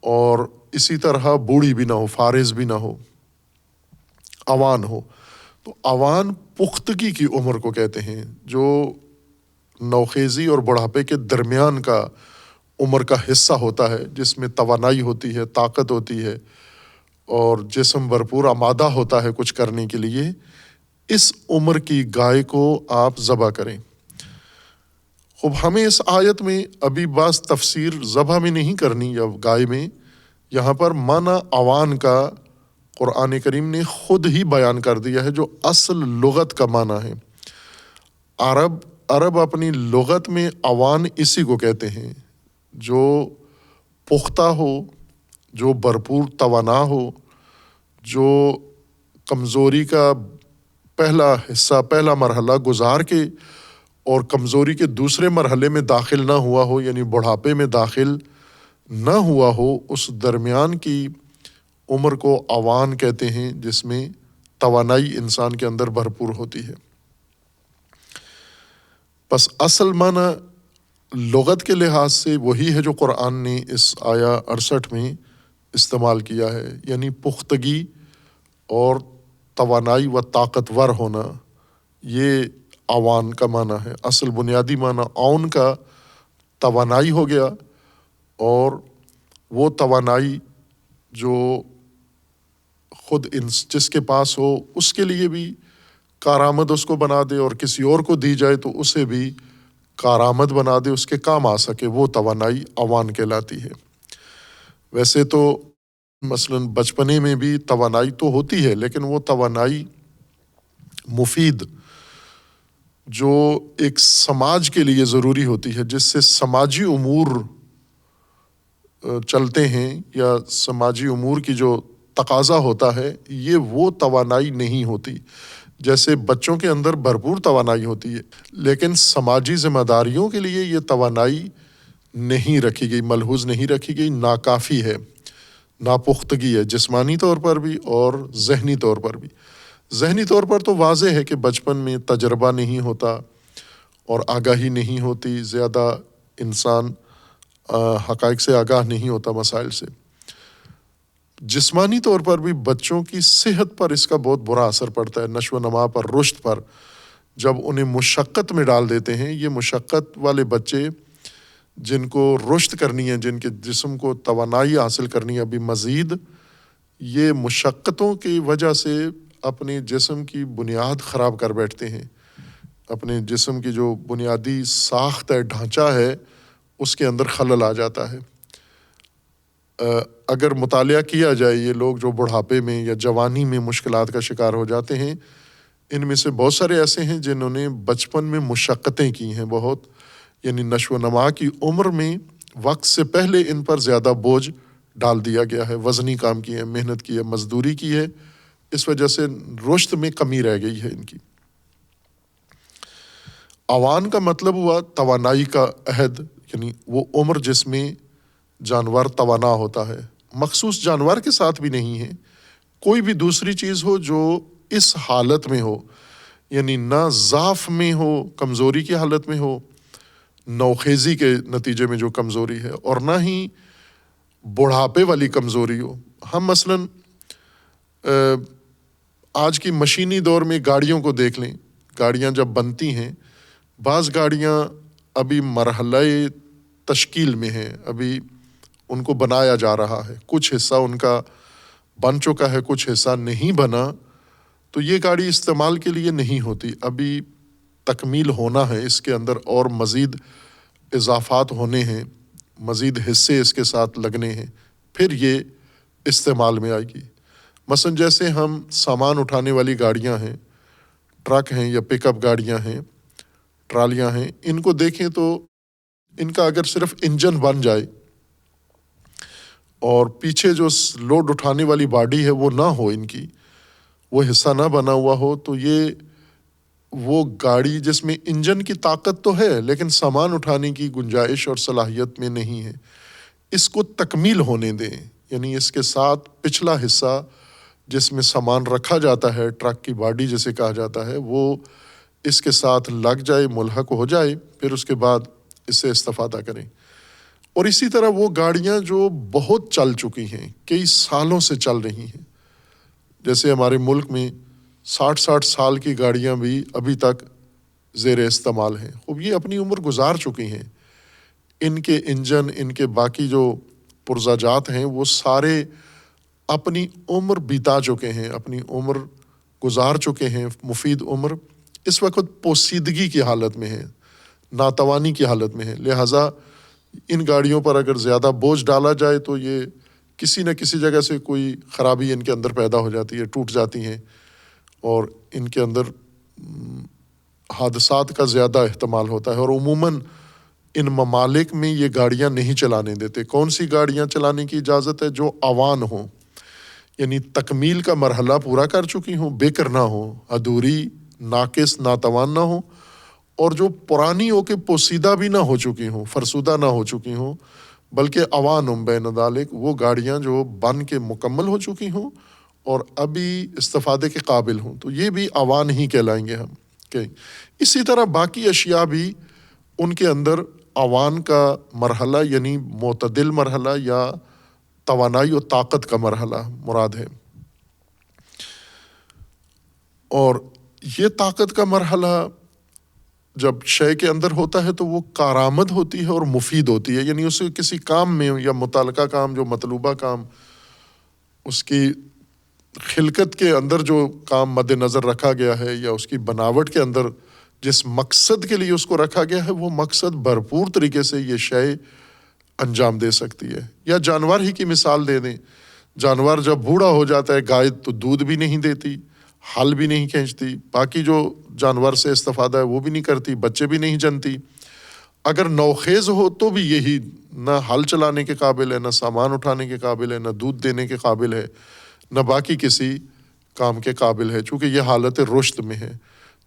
اور اسی طرح بوڑھی بھی نہ ہو، فارز بھی نہ ہو، اوان ہو۔ تو اوان پختگی کی عمر کو کہتے ہیں، جو نوخیزی اور بڑھاپے کے درمیان کا عمر کا حصہ ہوتا ہے، جس میں توانائی ہوتی ہے، طاقت ہوتی ہے، اور جسم بھرپور آمادہ ہوتا ہے کچھ کرنے کے لیے۔ اس عمر کی گائے کو آپ ذبح کریں۔ خب ہمیں اس آیت میں ابھی بعض تفسیر ذبح میں نہیں کرنی یا گائے میں، یہاں پر معنی اوان کا قرآن کریم نے خود ہی بیان کر دیا ہے، جو اصل لغت کا معنی ہے۔ عرب اپنی لغت میں اوان اسی کو کہتے ہیں، جو پختہ ہو، جو بھرپور توانا ہو، جو کمزوری کا پہلا حصہ، پہلا مرحلہ گزار کے اور کمزوری کے دوسرے مرحلے میں داخل نہ ہوا ہو، یعنی بڑھاپے میں داخل نہ ہوا ہو، اس درمیان کی عمر کو اوان کہتے ہیں، جس میں توانائی انسان کے اندر بھرپور ہوتی ہے۔ بس اصل معنی لغت کے لحاظ سے وہی ہے جو قرآن نے اس آیا 68 میں استعمال کیا ہے، یعنی پختگی اور توانائی و طاقتور ہونا، یہ اوان کا معنی ہے۔ اصل بنیادی معنی اون کا توانائی ہو گیا، اور وہ توانائی جو خود جس کے پاس ہو اس کے لیے بھی کارآمد اس کو بنا دے، اور کسی اور کو دی جائے تو اسے بھی کارآمد بنا دے، اس کے کام آ سکے، وہ توانائی اوان کہلاتی ہے۔ ویسے تو مثلاً بچپنے میں بھی توانائی تو ہوتی ہے، لیکن وہ توانائی مفید جو ایک سماج کے لیے ضروری ہوتی ہے، جس سے سماجی امور چلتے ہیں یا سماجی امور کی جو تقاضا ہوتا ہے، یہ وہ توانائی نہیں ہوتی۔ جیسے بچوں کے اندر بھرپور توانائی ہوتی ہے، لیکن سماجی ذمہ داریوں کے لیے یہ توانائی نہیں رکھی گئی، ملحوظ نہیں رکھی گئی، ناکافی ہے، ناپختگی ہے، جسمانی طور پر بھی اور ذہنی طور پر بھی۔ ذہنی طور پر تو واضح ہے کہ بچپن میں تجربہ نہیں ہوتا اور آگاہی نہیں ہوتی، زیادہ انسان حقائق سے آگاہ نہیں ہوتا، مسائل سے۔ جسمانی طور پر بھی بچوں کی صحت پر اس کا بہت برا اثر پڑتا ہے، نشو و نما پر، رشد پر۔ جب انہیں مشقت میں ڈال دیتے ہیں، یہ مشقت والے بچے جن کو رشد کرنی ہے، جن کے جسم کو توانائی حاصل کرنی ہے ابھی مزید، یہ مشقتوں کی وجہ سے اپنے جسم کی بنیاد خراب کر بیٹھتے ہیں، اپنے جسم کی جو بنیادی ساخت ہے، ڈھانچہ ہے، اس کے اندر خلل آ جاتا ہے۔ اگر مطالعہ کیا جائے، یہ لوگ جو بڑھاپے میں یا جوانی میں مشکلات کا شکار ہو جاتے ہیں، ان میں سے بہت سارے ایسے ہیں جنہوں نے بچپن میں مشقتیں کی ہیں بہت، یعنی نشو و نما کی عمر میں وقت سے پہلے ان پر زیادہ بوجھ ڈال دیا گیا ہے، وزنی کام کی ہے، محنت کی ہے، مزدوری کی ہے، اس وجہ سے رشد میں کمی رہ گئی ہے ان کی۔ اوان کا مطلب ہوا توانائی کا عہد، یعنی وہ عمر جس میں جانور توانا ہوتا ہے، مخصوص جانور کے ساتھ بھی نہیں ہے، کوئی بھی دوسری چیز ہو جو اس حالت میں ہو، یعنی نہ ضعف میں ہو، کمزوری کی حالت میں ہو، نوخیزی کے نتیجے میں جو کمزوری ہے، اور نہ ہی بڑھاپے والی کمزوری ہو۔ ہم مثلاً آج کی مشینی دور میں گاڑیوں کو دیکھ لیں، گاڑیاں جب بنتی ہیں، بعض گاڑیاں ابھی مرحلہ تشکیل میں ہیں، ابھی ان کو بنایا جا رہا ہے، کچھ حصہ ان کا بن چکا ہے، کچھ حصہ نہیں بنا، تو یہ گاڑی استعمال کے لیے نہیں ہوتی، ابھی تکمیل ہونا ہے، اس کے اندر اور مزید اضافات ہونے ہیں، مزید حصے اس کے ساتھ لگنے ہیں، پھر یہ استعمال میں آئے گی۔ مثلا جیسے ہم سامان اٹھانے والی گاڑیاں ہیں، ٹرک ہیں یا پک اپ گاڑیاں ہیں، ٹرالیاں ہیں، ان کو دیکھیں تو ان کا اگر صرف انجن بن جائے اور پیچھے جو لوڈ اٹھانے والی باڈی ہے وہ نہ ہو، ان کی وہ حصہ نہ بنا ہوا ہو، تو یہ وہ گاڑی جس میں انجن کی طاقت تو ہے لیکن سامان اٹھانے کی گنجائش اور صلاحیت میں نہیں ہے۔ اس کو تکمیل ہونے دیں، یعنی اس کے ساتھ پچھلا حصہ جس میں سامان رکھا جاتا ہے، ٹرک کی باڈی جسے کہا جاتا ہے، وہ اس کے ساتھ لگ جائے، ملحق ہو جائے، پھر اس کے بعد اس سے استفادہ کریں۔ اور اسی طرح وہ گاڑیاں جو بہت چل چکی ہیں، کئی سالوں سے چل رہی ہیں، جیسے ہمارے ملک میں 60 سال کی گاڑیاں بھی ابھی تک زیر استعمال ہیں، اب یہ اپنی عمر گزار چکی ہیں، ان کے انجن، ان کے باقی جو پرزاجات ہیں وہ سارے اپنی عمر بیتا چکے ہیں، اپنی عمر گزار چکے ہیں، مفید عمر اس وقت پوسیدگی کی حالت میں ہے، ناتوانی کی حالت میں ہے، لہٰذا ان گاڑیوں پر اگر زیادہ بوجھ ڈالا جائے تو یہ کسی نہ کسی جگہ سے کوئی خرابی ان کے اندر پیدا ہو جاتی ہے، ٹوٹ جاتی ہیں، اور ان کے اندر حادثات کا زیادہ احتمال ہوتا ہے، اور عموماً ان ممالک میں یہ گاڑیاں نہیں چلانے دیتے۔ کون سی گاڑیاں چلانے کی اجازت ہے؟ جو اوان ہوں، یعنی تکمیل کا مرحلہ پورا کر چکی ہوں، بکر نہ ہو، ادھوری، ناقص، ناتوان نہ ہو، اور جو پرانی ہو کے پوسیدہ بھی نہ ہو چکی ہوں، فرسودہ نہ ہو چکی ہوں، بلکہ اوان بین ذالک، وہ گاڑیاں جو بن کے مکمل ہو چکی ہوں اور ابھی استفادے کے قابل ہوں، تو یہ بھی اوان ہی کہلائیں گے ہم۔ اسی طرح باقی اشیاء بھی ان کے اندر اوان کا مرحلہ، یعنی معتدل مرحلہ یا توانائی و طاقت کا مرحلہ مراد ہے۔ اور یہ طاقت کا مرحلہ جب شے کے اندر ہوتا ہے تو وہ کارآمد ہوتی ہے اور مفید ہوتی ہے، یعنی اسے کسی کام میں یا متعلقہ کام، جو مطلوبہ کام، اس کی خلقت کے اندر جو کام مد نظر رکھا گیا ہے یا اس کی بناوٹ کے اندر جس مقصد کے لیے اس کو رکھا گیا ہے، وہ مقصد بھرپور طریقے سے یہ شے انجام دے سکتی ہے۔ یا جانور ہی کی مثال دے دیں، جانور جب بوڑھا ہو جاتا ہے، گائے تو دودھ بھی نہیں دیتی، ہل بھی نہیں کھینچتی، باقی جو جانور سے استفادہ ہے وہ بھی نہیں کرتی، بچے بھی نہیں جنتی۔ اگر نوخیز ہو تو بھی یہی، نہ ہل چلانے کے قابل ہے، نہ سامان اٹھانے کے قابل ہے، نہ دودھ دینے کے قابل ہے، نہ باقی کسی کام کے قابل ہے، چونکہ یہ حالت رشد میں ہے۔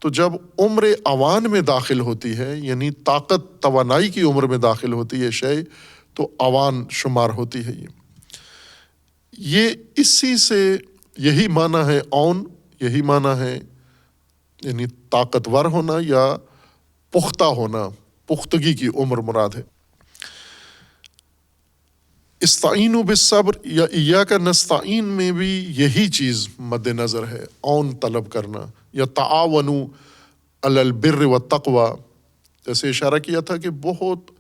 تو جب عمر اوان میں داخل ہوتی ہے، یعنی طاقت توانائی کی عمر میں داخل ہوتی ہے شے، تو اوان شمار ہوتی ہے۔ یہ اسی سے یہی معنی ہے اون، یہی معنی ہے یعنی طاقتور ہونا یا پختہ ہونا، پختگی کی عمر مراد ہے۔ استعینوا بالصبر یا ایاک نستعین میں بھی یہی چیز مد نظر ہے، اون طلب کرنا، یا تعاونوا علی البر والتقوی، جیسے اشارہ کیا تھا کہ بہت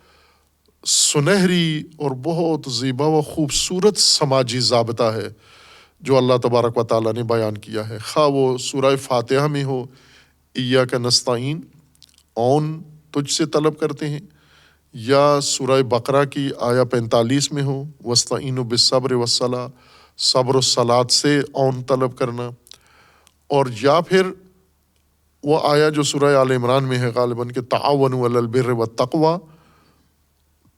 سنہری اور بہت زیبا و خوبصورت سماجی ضابطہ ہے جو اللہ تبارک و تعالیٰ نے بیان کیا ہے، خواہ وہ سورہ فاتحہ میں ہو، ایاک نستعین، اون تجھ سے طلب کرتے ہیں، یا سورہ بقرہ کی آیہ 45 میں ہو، واستعینوا بالصبر والصلاۃ، صبر و صلاۃ سے اون طلب کرنا، اور یا پھر وہ آیا جو سورہ آل عمران میں ہے غالباً کہ تعاونوا علی البر والتقوی،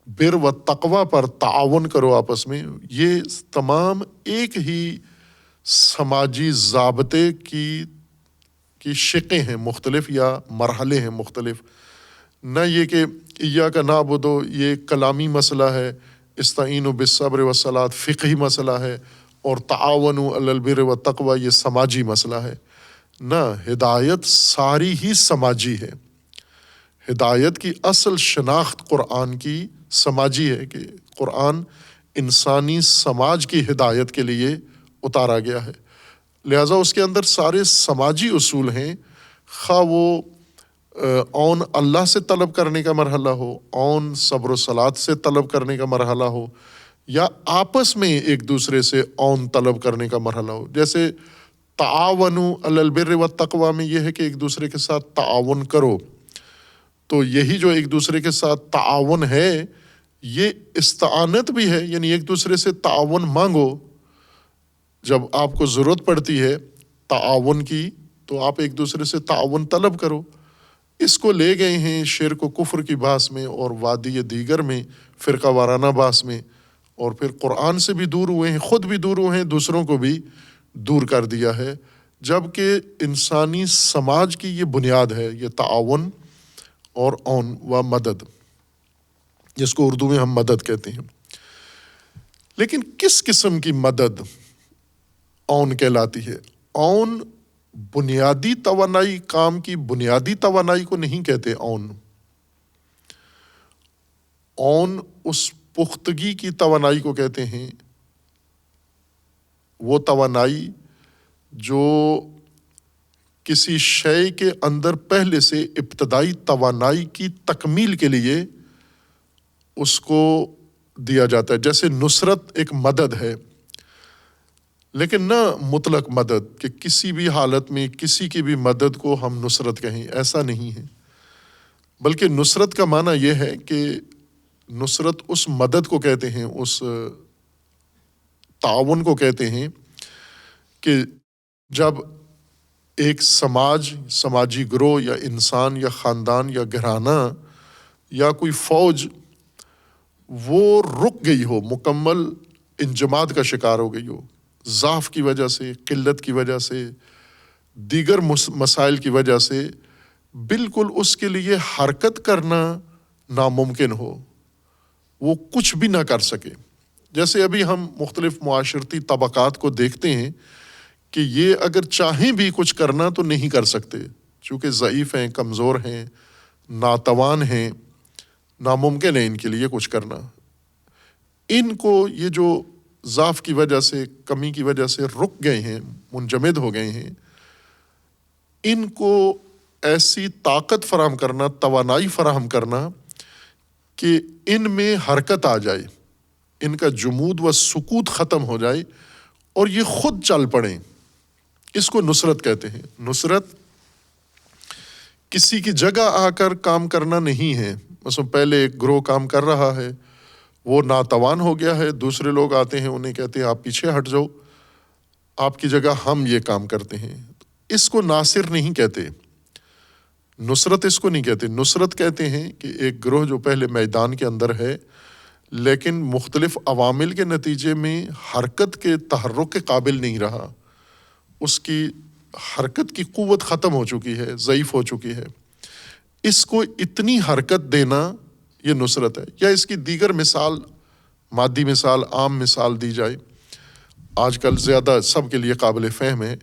بر و تقوی پر تعاون کرو آپس میں، یہ تمام ایک ہی سماجی ضابطے کی شقیں ہیں مختلف یا مرحلے ہیں مختلف، نہ یہ کہ ایاک نعبد یہ کلامی مسئلہ ہے، استعینوا بالصبر والصلاۃ فقہی مسئلہ ہے، اور تعاونوا علی البر والتقوی یہ سماجی مسئلہ ہے۔ نہ، ہدایت ساری ہی سماجی ہے۔ ہدایت کی اصل شناخت قرآن کی سماجی ہے کہ قرآن انسانی سماج کی ہدایت کے لیے اتارا گیا ہے، لہٰذا اس کے اندر سارے سماجی اصول ہیں، خواہ وہ اون اللہ سے طلب کرنے کا مرحلہ ہو، اون صبر و صلات سے طلب کرنے کا مرحلہ ہو، یا آپس میں ایک دوسرے سے اون طلب کرنے کا مرحلہ ہو۔ جیسے تعاونوا علی البر والتقوی میں یہ ہے کہ ایک دوسرے کے ساتھ تعاون کرو، تو یہی جو ایک دوسرے کے ساتھ تعاون ہے یہ استعانت بھی ہے، یعنی ایک دوسرے سے تعاون مانگو، جب آپ کو ضرورت پڑتی ہے تعاون کی تو آپ ایک دوسرے سے تعاون طلب کرو۔ اس کو لے گئے ہیں شرک و کفر کی بحث میں اور وادی دیگر میں فرقہ وارانہ بحث میں، اور پھر قرآن سے بھی دور ہوئے ہیں، خود بھی دور ہوئے ہیں، دوسروں کو بھی دور کر دیا ہے، جبکہ انسانی سماج کی یہ بنیاد ہے، یہ تعاون اور اون و مدد، جس کو اردو میں ہم مدد کہتے ہیں۔ لیکن کس قسم کی مدد اون کہلاتی ہے؟ اون بنیادی توانائی، کام کی بنیادی توانائی کو نہیں کہتے اون اس پختگی کی توانائی کو کہتے ہیں، وہ توانائی جو کسی شے کے اندر پہلے سے ابتدائی توانائی کی تکمیل کے لیے اس کو دیا جاتا ہے۔ جیسے نصرت ایک مدد ہے، لیکن نہ مطلق مدد کہ کسی بھی حالت میں کسی کی بھی مدد کو ہم نصرت کہیں، ایسا نہیں ہے، بلکہ نصرت کا معنی یہ ہے کہ نصرت اس مدد کو کہتے ہیں، اس تعاون کو کہتے ہیں کہ جب ایک سماجی گروہ یا انسان یا خاندان یا گھرانہ یا کوئی فوج وہ رک گئی ہو، مکمل انجماد کا شکار ہو گئی ہو، ضعف کی وجہ سے، قلت کی وجہ سے، دیگر مسائل کی وجہ سے، بالکل اس کے لیے حرکت کرنا ناممکن ہو، وہ کچھ بھی نہ کر سکے۔ جیسے ابھی ہم مختلف معاشرتی طبقات کو دیکھتے ہیں کہ یہ اگر چاہیں بھی کچھ کرنا تو نہیں کر سکتے، چونکہ ضعیف ہیں، کمزور ہیں، ناتوان ہیں، ناممکن ہے ان کے لیے کچھ کرنا۔ ان کو یہ جو ضعف کی وجہ سے، کمی کی وجہ سے رک گئے ہیں، منجمد ہو گئے ہیں، ان کو ایسی طاقت فراہم کرنا، توانائی فراہم کرنا کہ ان میں حرکت آ جائے، ان کا جمود و سکوت ختم ہو جائے اور یہ خود چل پڑیں، اس کو نصرت کہتے ہیں۔ نصرت کسی کی جگہ آ کر کام کرنا نہیں ہے۔ مثلا پہلے ایک گروہ کام کر رہا ہے، وہ ناتوان ہو گیا ہے، دوسرے لوگ آتے ہیں، انہیں کہتے ہیں آپ پیچھے ہٹ جاؤ، آپ کی جگہ ہم یہ کام کرتے ہیں، اس کو ناصر نہیں کہتے، نصرت اس کو نہیں کہتے۔ نصرت کہتے ہیں کہ ایک گروہ جو پہلے میدان کے اندر ہے لیکن مختلف عوامل کے نتیجے میں حرکت کے تحرک کے قابل نہیں رہا، اس کی حرکت کی قوت ختم ہو چکی ہے، ضعیف ہو چکی ہے، اس کو اتنی حرکت دینا یہ نصرت ہے۔ یا اس کی دیگر مثال، مادی مثال، عام مثال دی جائے، آج کل زیادہ سب کے لیے قابل فہم ہے،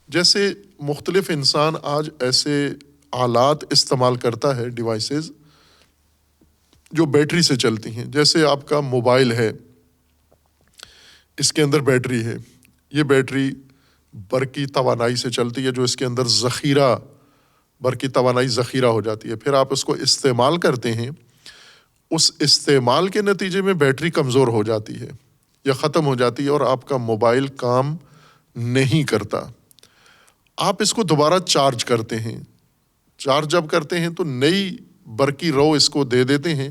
جیسے مختلف انسان آج ایسے آلات استعمال کرتا ہے، ڈیوائسز جو بیٹری سے چلتی ہیں، جیسے آپ کا موبائل ہے، اس کے اندر بیٹری ہے، یہ بیٹری برقی توانائی سے چلتی ہے، جو اس کے اندر برقی توانائی ذخیرہ ہو جاتی ہے، پھر آپ اس کو استعمال کرتے ہیں، اس استعمال کے نتیجے میں بیٹری کمزور ہو جاتی ہے یا ختم ہو جاتی ہے اور آپ کا موبائل کام نہیں کرتا، آپ اس کو دوبارہ چارج کرتے ہیں، چارج جب کرتے ہیں تو نئی برقی رو اس کو دے دیتے ہیں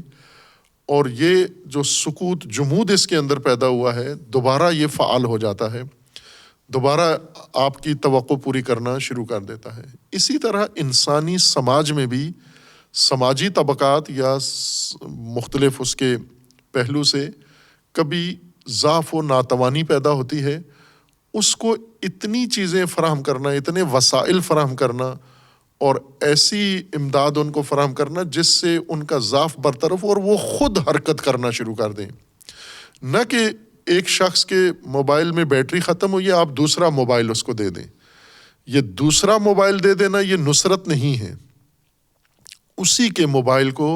اور یہ جو سکوت، جمود اس کے اندر پیدا ہوا ہے، دوبارہ یہ فعال ہو جاتا ہے۔ دوبارہ آپ کی توقع پوری کرنا شروع کر دیتا ہے۔ اسی طرح انسانی سماج میں بھی سماجی طبقات یا مختلف اس کے پہلو سے کبھی ضعف و ناتوانی پیدا ہوتی ہے، اس کو اتنی چیزیں فراہم کرنا، اتنے وسائل فراہم کرنا اور ایسی امداد ان کو فراہم کرنا جس سے ان کا ضعف برطرف اور وہ خود حرکت کرنا شروع کر دیں، نہ کہ ایک شخص کے موبائل میں بیٹری ختم ہوئی ہے آپ دوسرا موبائل اس کو دے دیں۔ یہ دوسرا موبائل دے دینا یہ نصرت نہیں ہے، اسی کے موبائل کو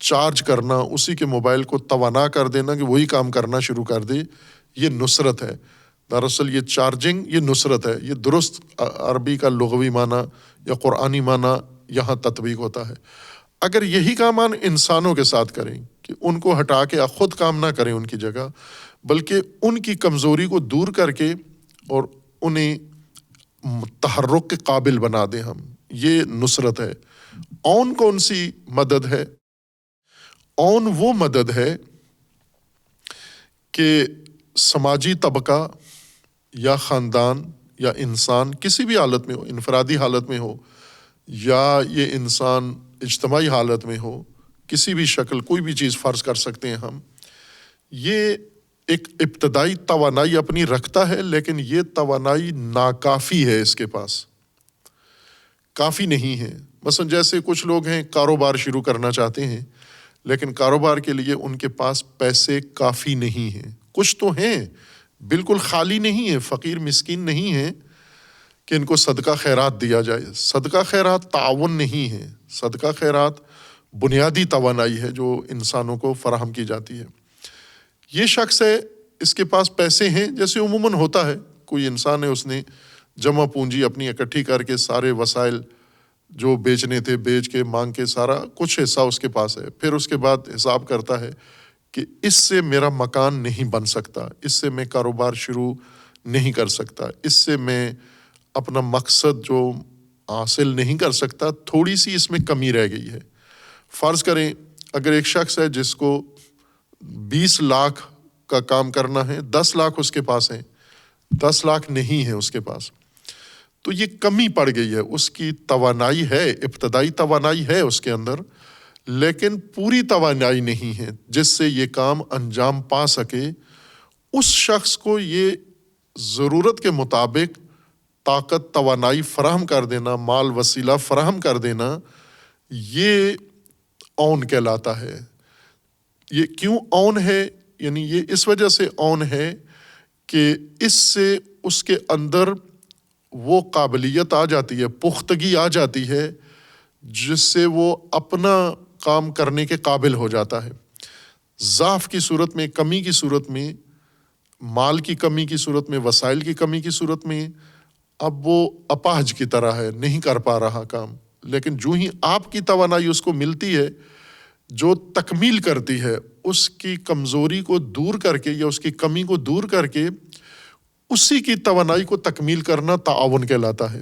چارج کرنا، اسی کے موبائل کو توانا کر دینا کہ وہی کام کرنا شروع کر دے، یہ نصرت ہے۔ دراصل یہ چارجنگ یہ نصرت ہے، یہ درست عربی کا لغوی معنی یا قرآنی معنی یہاں تطبیق ہوتا ہے۔ اگر یہی کام انسانوں کے ساتھ کریں کہ ان کو ہٹا کے خود کام نہ کریں ان کی جگہ، بلکہ ان کی کمزوری کو دور کر کے اور انہیں تحرک کے قابل بنا دیں ہم، یہ نصرت ہے۔ اون کون سی مدد ہے؟ اون وہ مدد ہے کہ سماجی طبقہ یا خاندان یا انسان کسی بھی حالت میں ہو، انفرادی حالت میں ہو یا یہ انسان اجتماعی حالت میں ہو، کسی بھی شکل کوئی بھی چیز فرض کر سکتے ہیں ہم، یہ ایک ابتدائی توانائی اپنی رکھتا ہے، لیکن یہ توانائی ناکافی ہے، اس کے پاس کافی نہیں ہے۔ مثلا جیسے کچھ لوگ ہیں کاروبار شروع کرنا چاہتے ہیں، لیکن کاروبار کے لیے ان کے پاس پیسے کافی نہیں ہیں۔ کچھ تو ہیں، بالکل خالی نہیں ہے، فقیر مسکین نہیں ہے کہ ان کو صدقہ خیرات دیا جائے۔ صدقہ خیرات تعاون نہیں ہے، صدقہ خیرات بنیادی توانائی ہے جو انسانوں کو فراہم کی جاتی ہے۔ یہ شخص ہے، اس کے پاس پیسے ہیں، جیسے عموماً ہوتا ہے، کوئی انسان ہے، اس نے جمع پونجی اپنی اکٹھی کر کے سارے وسائل جو بیچنے تھے بیچ کے مانگ کے سارا کچھ حصہ اس کے پاس ہے، پھر اس کے بعد حساب کرتا ہے کہ اس سے میرا مکان نہیں بن سکتا، اس سے میں کاروبار شروع نہیں کر سکتا، اس سے میں اپنا مقصد جو حاصل نہیں کر سکتا، تھوڑی سی اس میں کمی رہ گئی ہے۔ فرض کریں اگر ایک شخص ہے جس کو 20 لاکھ کا کام کرنا ہے، 10 لاکھ اس کے پاس ہیں، 10 لاکھ نہیں ہے اس کے پاس، تو یہ کمی پڑ گئی ہے، اس کی توانائی ہے، ابتدائی توانائی ہے اس کے اندر، لیکن پوری توانائی نہیں ہے جس سے یہ کام انجام پا سکے۔ اس شخص کو یہ ضرورت کے مطابق طاقت توانائی فراہم کر دینا، مال وسیلہ فراہم کر دینا، یہ اون کہلاتا ہے۔ یہ کیوں اون ہے؟ یعنی یہ اس وجہ سے اون ہے کہ اس سے اس کے اندر وہ قابلیت آ جاتی ہے، پختگی آ جاتی ہے، جس سے وہ اپنا کام کرنے کے قابل ہو جاتا ہے۔ ضعف کی صورت میں، کمی کی صورت میں، مال کی کمی کی صورت میں، وسائل کی کمی کی صورت میں اب وہ اپاہج کی طرح ہے، نہیں کر پا رہا کام، لیکن جو ہی آپ کی توانائی اس کو ملتی ہے جو تکمیل کرتی ہے اس کی کمزوری کو دور کر کے یا اس کی کمی کو دور کر کے اسی کی توانائی کو تکمیل کرنا تعاون کہلاتا ہے۔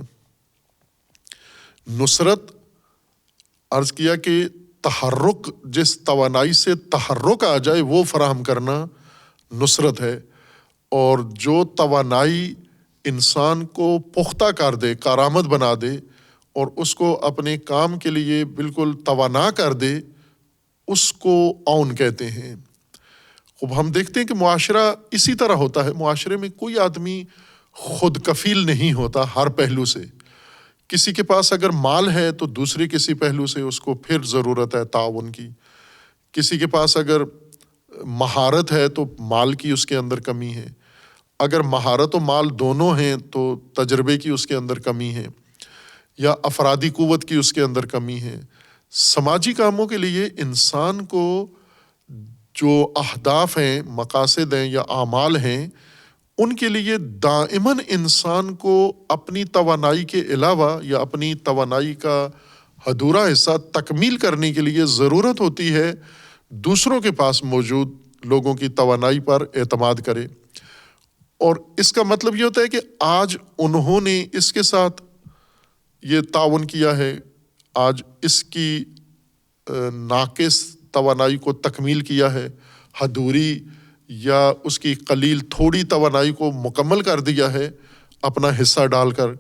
نصرت عرض کیا کہ تحرک، جس توانائی سے تحرک آ جائے وہ فراہم کرنا نصرت ہے، اور جو توانائی انسان کو پختہ کر دے، کارآمد بنا دے اور اس کو اپنے کام کے لیے بالکل توانا کر دے، اس کو اون کہتے ہیں۔ اب ہم دیکھتے ہیں کہ معاشرہ اسی طرح ہوتا ہے، معاشرے میں کوئی آدمی خود کفیل نہیں ہوتا ہر پہلو سے۔ کسی کے پاس اگر مال ہے تو دوسرے کسی پہلو سے اس کو پھر ضرورت ہے تعاون کی، کسی کے پاس اگر مہارت ہے تو مال کی اس کے اندر کمی ہے، اگر مہارت و مال دونوں ہیں تو تجربے کی اس کے اندر کمی ہے، یا افرادی قوت کی اس کے اندر کمی ہے۔ سماجی کاموں کے لیے انسان کو جو اہداف ہیں، مقاصد ہیں یا اعمال ہیں، ان کے لیے دائماً انسان کو اپنی توانائی کے علاوہ یا اپنی توانائی کا ادھورا حصہ تکمیل کرنے کے لیے ضرورت ہوتی ہے دوسروں کے پاس موجود لوگوں کی توانائی پر اعتماد کرے۔ اور اس کا مطلب یہ ہوتا ہے کہ آج انہوں نے اس کے ساتھ یہ تعاون کیا ہے، آج اس کی ناقص توانائی کو تکمیل کیا ہے، ادھوری یا اس کی قلیل تھوڑی توانائی کو مکمل کر دیا ہے، اپنا حصہ ڈال کر،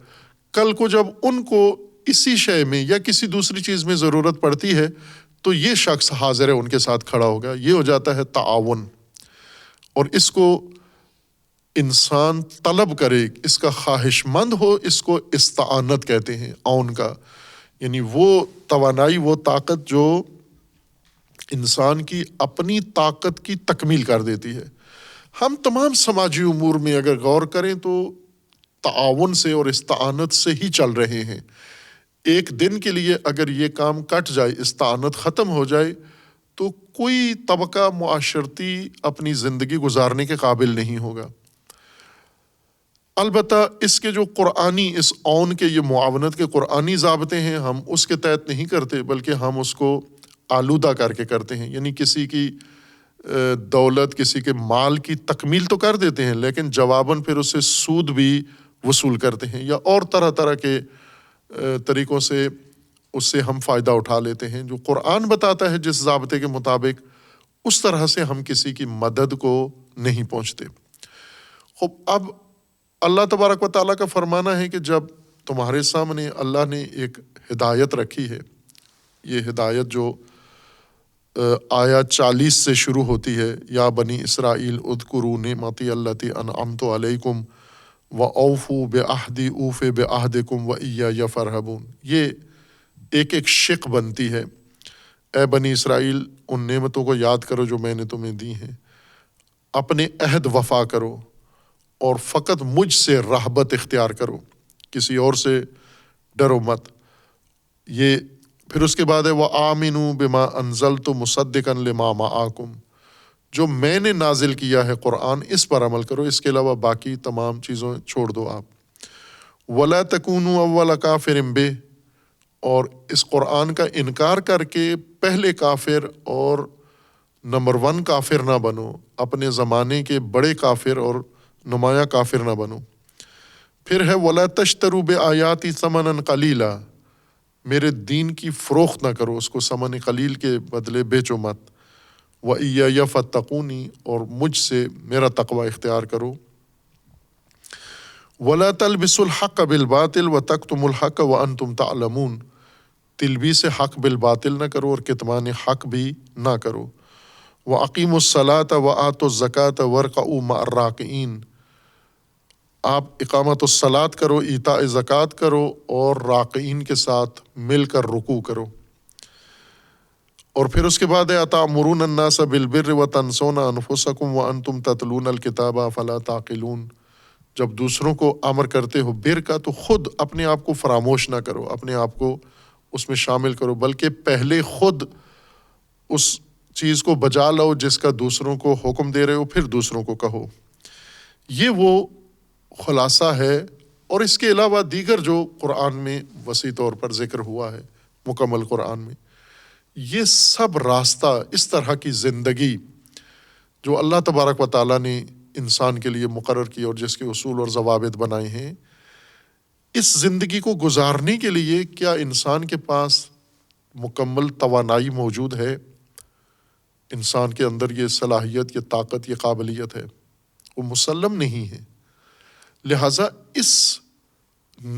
کل کو جب ان کو اسی شے میں یا کسی دوسری چیز میں ضرورت پڑتی ہے تو یہ شخص حاضر ہے ان کے ساتھ کھڑا ہوگا. یہ ہو جاتا ہے تعاون. اور اس کو انسان طلب کرے، اس کا خواہش مند ہو، اس کو استعانت کہتے ہیں عون کا. یعنی وہ توانائی، وہ طاقت جو انسان کی اپنی طاقت کی تکمیل کر دیتی ہے. ہم تمام سماجی امور میں اگر غور کریں تو تعاون سے اور استعانت سے ہی چل رہے ہیں. ایک دن کے لیے اگر یہ کام کٹ جائے، استعانت ختم ہو جائے، تو کوئی طبقہ معاشرتی اپنی زندگی گزارنے کے قابل نہیں ہوگا. البتہ اس کے جو قرآنی، اس عون کے، یہ معاونت کے قرآنی ضابطے ہیں، ہم اس کے تحت نہیں کرتے بلکہ ہم اس کو آلودہ کر کے کرتے ہیں. یعنی کسی کی دولت، کسی کے مال کی تکمیل تو کر دیتے ہیں لیکن جواباً پھر اس سے سود بھی وصول کرتے ہیں، یا اور طرح طرح کے طریقوں سے اس سے ہم فائدہ اٹھا لیتے ہیں. جو قرآن بتاتا ہے جس ضابطے کے مطابق، اس طرح سے ہم کسی کی مدد کو نہیں پہنچتے. اب اللہ تبارک و تعالیٰ کا فرمانا ہے کہ جب تمہارے سامنے اللہ نے ایک ہدایت رکھی ہے، یہ ہدایت جو آیت 40 سے شروع ہوتی ہے، یا بنی اسرائیل اذکروا نعمتی التی انعمت علیکم وَأَوْفُوا بِعَہْدِی أُوفِ بِعَہْدِکُم وَإِیَّیَ فَارْہَبُونَ. یہ ایک ایک شق بنتی ہے. اے بنی اسرائیل، ان نعمتوں کو یاد کرو جو میں نے تمہیں دی ہیں، اپنے عہد وفا کرو اور فقط مجھ سے رہبت اختیار کرو، کسی اور سے ڈرو مت. یہ پھر اس کے بعد ہے وَآمِنُوا بِمَا أَنزَلْتُ مُصَدِّقًا لِمَا مَعَکُم. جو میں نے نازل کیا ہے قرآن، اس پر عمل کرو، اس کے علاوہ باقی تمام چیزوں چھوڑ دو آپ. وَلَا تَكُونُوا أَوَّلَ كَافِرٍ بِهِ. اور اس قرآن کا انکار کر کے پہلے کافر اور نمبر 1 کافر نہ بنو، اپنے زمانے کے بڑے کافر اور نمایاں کافر نہ بنو. پھر ہے وَلَا تَشْتَرُوا بِآيَاتِي ثَمَنًا قَلِيلًا. میرے دین کی فروخت نہ کرو، اس کو ثمن قلیل کے بدلے بیچو مت. وَإِيَّیَ فَاتَّقُونِ. اور مجھ سے میرا تقوی اختیار کرو. وَلَا تَلْبِسُوا الْحَقَّ بِالْبَاطِلِ وَتَكْتُمُوا الْحَقَّ وَأَنْتُمْ تَعْلَمُونَ. تلبیس حق بالباطل نہ کرو اور کتمان حق بھی نہ کرو. وَأَقِیمُوا الصَّلَاةَ وَآتُوا الزَّکَاةَ وَارْکَعُوا مَعَ الرَّاکِعِینَ. آپ اقامت الصلاۃ کرو، ایتاء زکوٰۃ کرو اور راکعین کے ساتھ مل کر رکوع کرو. اور پھر اس کے بعد ہے اَتَأْمُرُونَ النَّاسَ بِالْبِرِّ وَتَنْسَوْنَ أَنفُسَکُم وَأَنْتُمْ تَتْلُونَ الْکِتَابَ أَفَلَا تَعْقِلُونَ. جب دوسروں کو امر کرتے ہو بر کا تو خود اپنے آپ کو فراموش نہ کرو، اپنے آپ کو اس میں شامل کرو، بلکہ پہلے خود اس چیز کو بجا لاؤ جس کا دوسروں کو حکم دے رہے ہو، پھر دوسروں کو کہو. یہ وہ خلاصہ ہے. اور اس کے علاوہ دیگر جو قرآن میں وسیع طور پر ذکر ہوا ہے مکمل قرآن میں، یہ سب راستہ، اس طرح کی زندگی جو اللہ تبارک و تعالیٰ نے انسان کے لیے مقرر کی اور جس کے اصول اور ضوابط بنائے ہیں، اس زندگی کو گزارنے کے لیے کیا انسان کے پاس مکمل توانائی موجود ہے؟ انسان کے اندر یہ صلاحیت، یہ طاقت، یہ قابلیت ہے؟ وہ مسلم نہیں ہے. لہٰذا اس